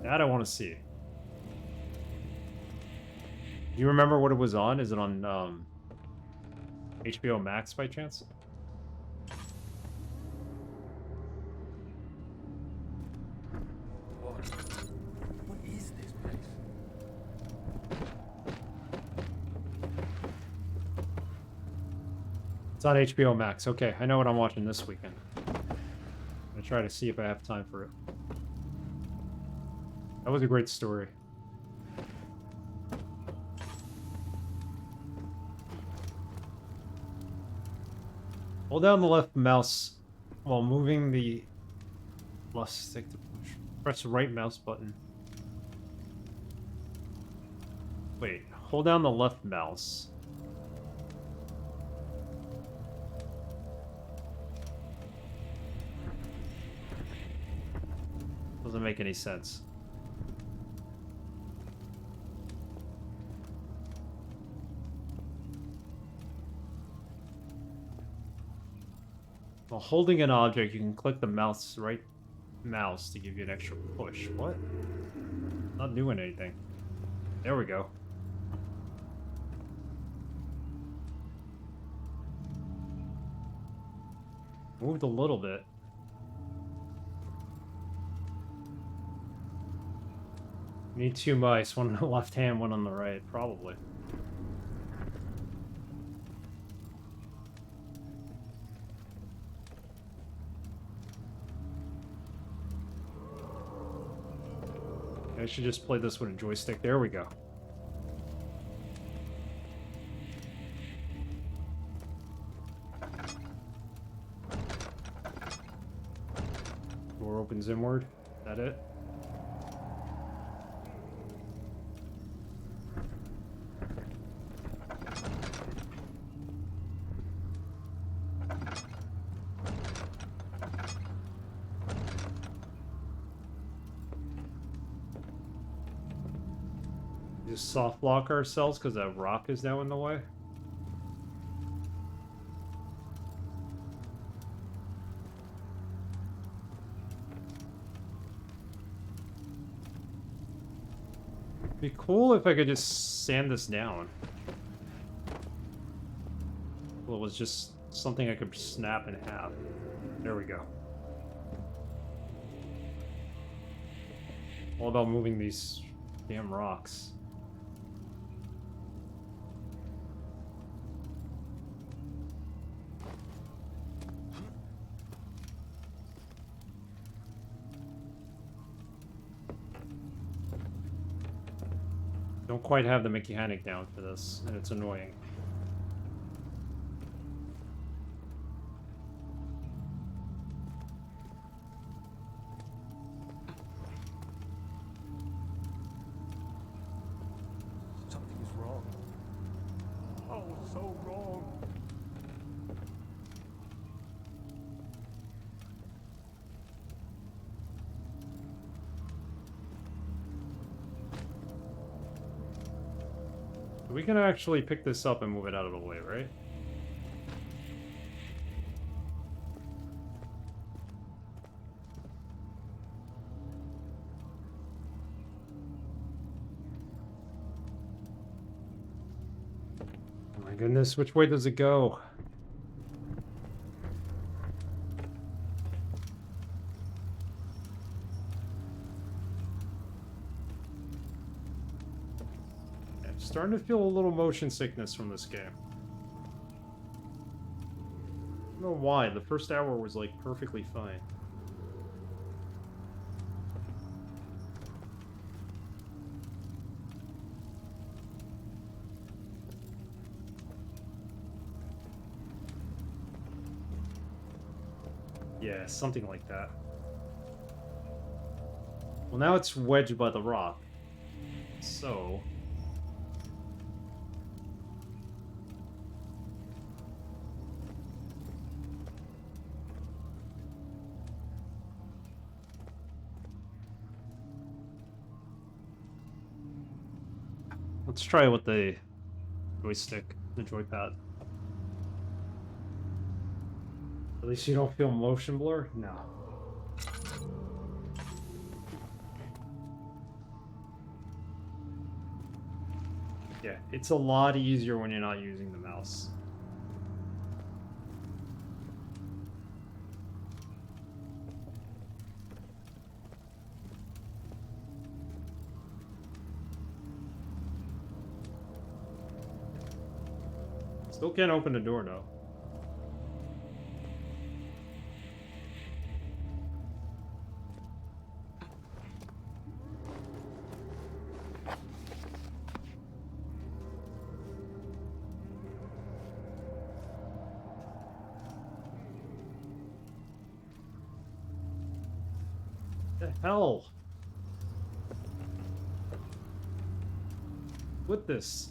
That I want to see. Do you remember what it was on? Is it on HBO Max by chance? What is this place? It's on HBO Max. Okay, I know what I'm watching this weekend. I'm gonna try to see if I have time for it. That was a great story. Hold down the left mouse while moving the left stick to push. Press the right mouse button. Wait, hold down the left mouse. Doesn't make any sense. While holding an object, you can click the right mouse to give you an extra push. What? Not doing anything. There we go. Moved a little bit. Need two mice, one on the left hand, one on the right, probably. I should just play this with a joystick. There we go. Door opens inward. Is that it? Just soft block ourselves because that rock is now in the way. It'd be cool if I could just sand this down. Well, it was just something I could snap in half. There we go. All about moving these damn rocks. Don't quite have the mechanic down for this, and it's annoying. Something is wrong. Oh, so wrong. We can actually pick this up and move it out of the way, right? Oh my goodness, which way does it go? Starting to feel a little motion sickness from this game. I don't know why. The first hour was like perfectly fine. Yeah, something like that. Well, now it's wedged by the rock. So... let's try it with the joystick, the joypad. At least you don't feel motion blur? No. Yeah, it's a lot easier when you're not using the mouse. Still can't open the door though. The hell? With this?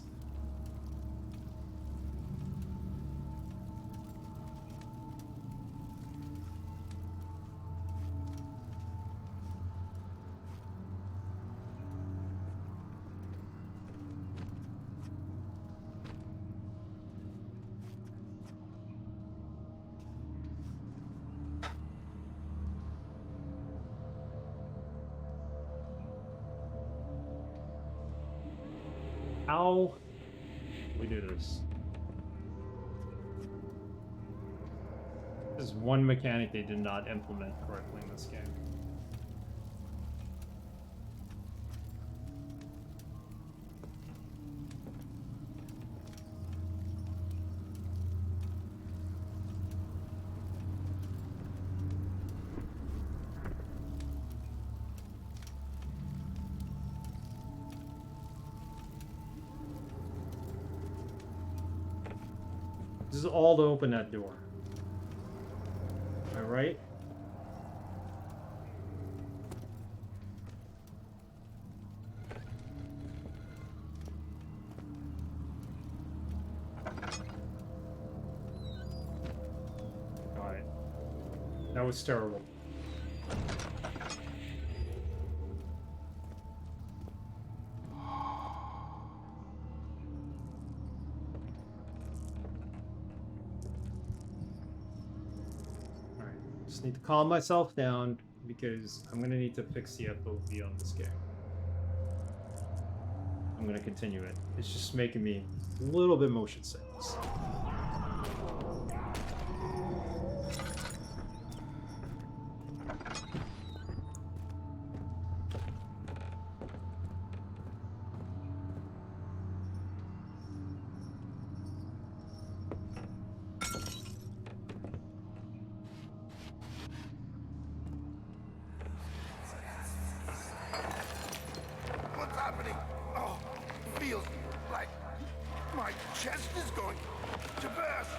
How we do this? This is one mechanic they did not implement correctly in this game. This is all to open that door. Am I right? Alright. That was terrible. Just need to calm myself down because I'm gonna need to fix the FOV on this game. I'm gonna continue it. It's just making me a little bit motion sick. What's happening? Oh, it feels like my chest is going to burst.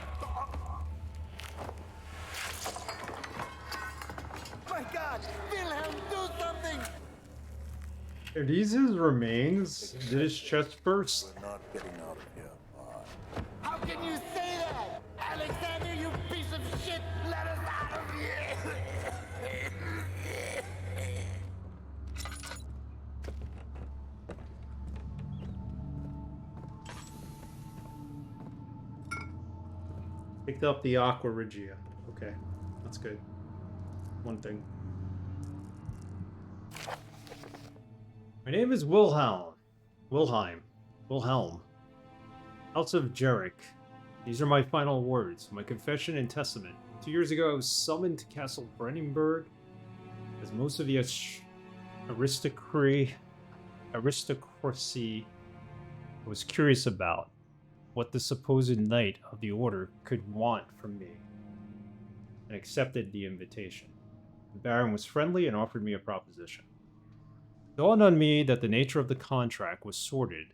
My God, Wilhelm, do something! Are these his remains? Did his chest burst? We're not getting out of here. How can you say that? Alexander, you piece of shit! Let us out of here! Picked up the Aqua Regia. Okay, that's good. One thing. My name is Wilhelm. Wilhelm. House of Jarek. These are my final words, my confession and testament. 2 years ago, I was summoned to Castle Brennenburg, as most of the aristocracy I was curious about what the supposed knight of the order could want from me, and accepted the invitation. The Baron was friendly and offered me a proposition. It dawned on me that the nature of the contract was sordid,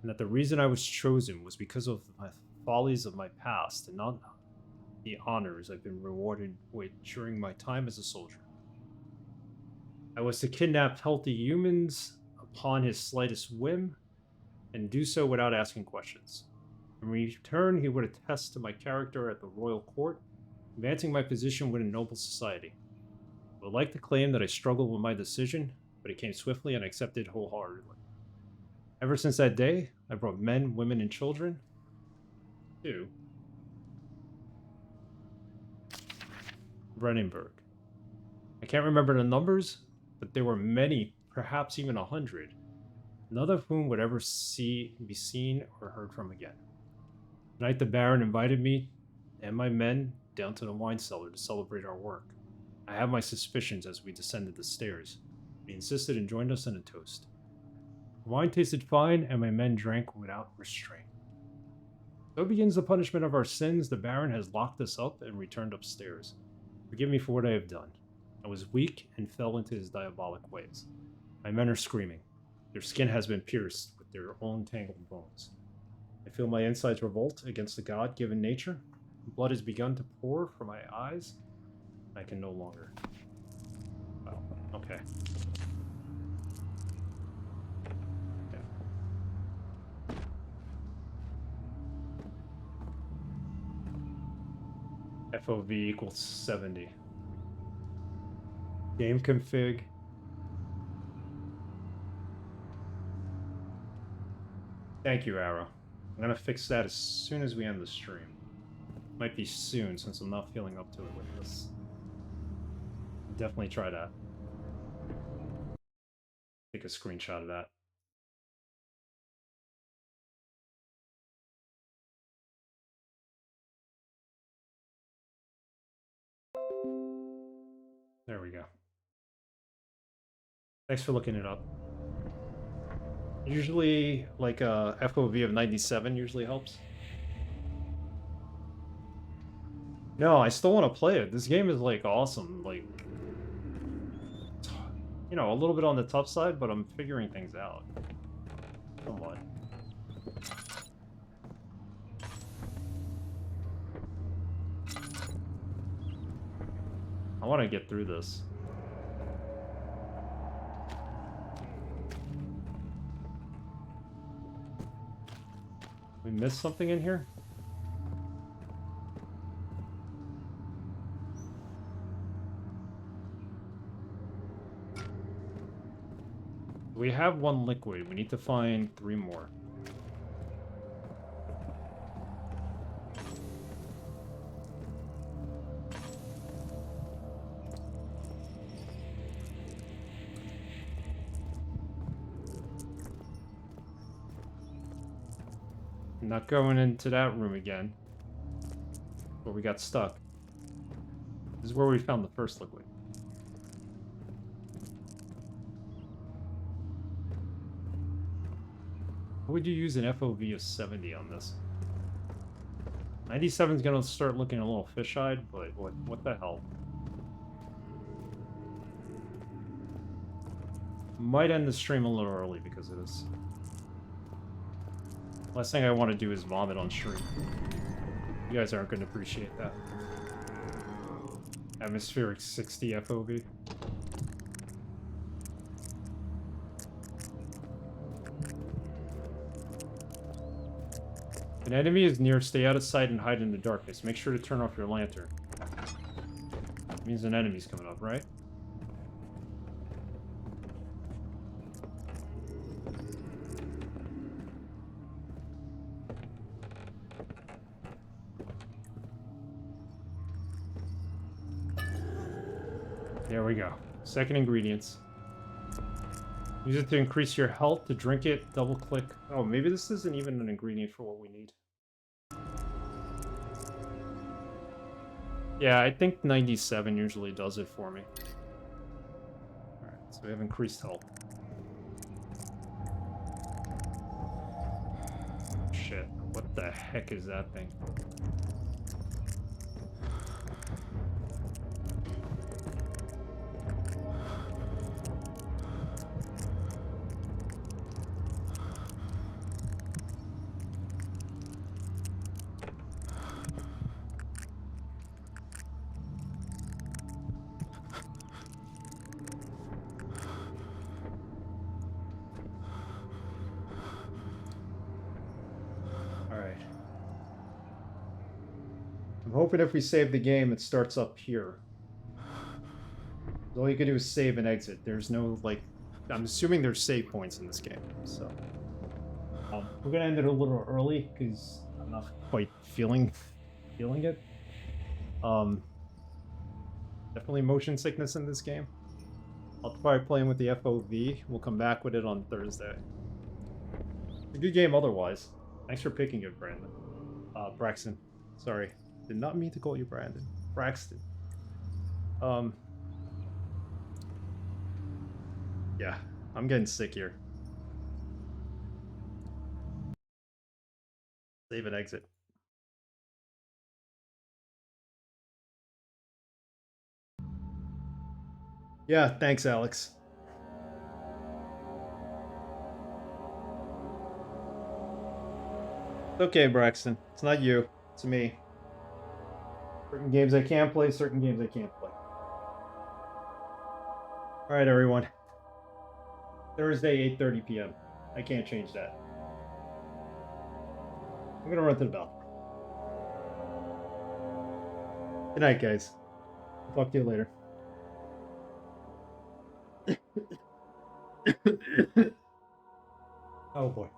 and that the reason I was chosen was because of my follies of my past and not the honors I've been rewarded with during my time as a soldier. I was to kidnap healthy humans upon his slightest whim, and do so without asking questions. In return, he would attest to my character at the royal court, advancing my position within noble society. I would like to claim that I struggled with my decision, but it came swiftly and I accepted wholeheartedly. Ever since that day, I brought men, women, and children to Brennenburg. I can't remember the numbers, but there were many, perhaps even 100, none of whom would ever be seen or heard from again. Tonight the Baron invited me and my men down to the wine cellar to celebrate our work. I had my suspicions as we descended the stairs. He insisted and joined us in a toast. The wine tasted fine, and my men drank without restraint. So begins the punishment of our sins. The Baron has locked us up and returned upstairs. Forgive me for what I have done. I was weak and fell into his diabolic ways. My men are screaming. Their skin has been pierced with their own tangled bones. I feel my insides revolt against the God-given nature. Blood has begun to pour from my eyes. I can no longer. Wow. Okay. FOV equals 70. Game config. Thank you, Arrow. I'm gonna fix that as soon as we end the stream. Might be soon, since I'm not feeling up to it with this. Definitely try that. Take a screenshot of that. There we go. Thanks for looking it up. Usually, like a FOV of 97 usually helps. No, I still want to play it. This game is, like, awesome. Like, you know, a little bit on the tough side, but I'm figuring things out. Somewhat. I want to get through this. We missed something in here? We have one liquid. We need to find 3 more. I'm not going into that room again. Where we got stuck. This is where we found the first liquid. How would you use an FOV of 70 on this? 97 is gonna start looking a little fish-eyed, but what the hell? Might end the stream a little early because of this. Last thing I want to do is vomit on stream. You guys aren't going to appreciate that. Atmospheric 60 FOV. An enemy is near, stay out of sight and hide in the darkness. Make sure to turn off your lantern. It means an enemy's coming up, right? There we go. Second ingredients. Use it to increase your health. To drink it, double click. Oh, maybe this isn't even an ingredient for what we need. Yeah, I think 97 usually does it for me. Alright, so we have increased health. shit. What the heck is that thing? Alright. I'm hoping if we save the game, it starts up here. All you can do is save and exit. There's no, like... I'm assuming there's save points in this game, so... we're gonna end it a little early, because I'm not quite feeling it. Definitely motion sickness in this game. I'll try playing with the FOV. We'll come back with it on Thursday. A good game otherwise. Thanks for picking it, Brandon. Braxton. Sorry. Did not mean to call you Brandon. Braxton. Yeah, I'm getting sick here. Save and exit. Yeah, thanks, Alex. It's okay, Braxton. It's not you. It's me. Certain games I can play, certain games I can't play. Alright, everyone. Thursday, 8:30 p.m. I can't change that. I'm gonna run to the bell. Good night, guys. I'll talk to you later. Oh boy.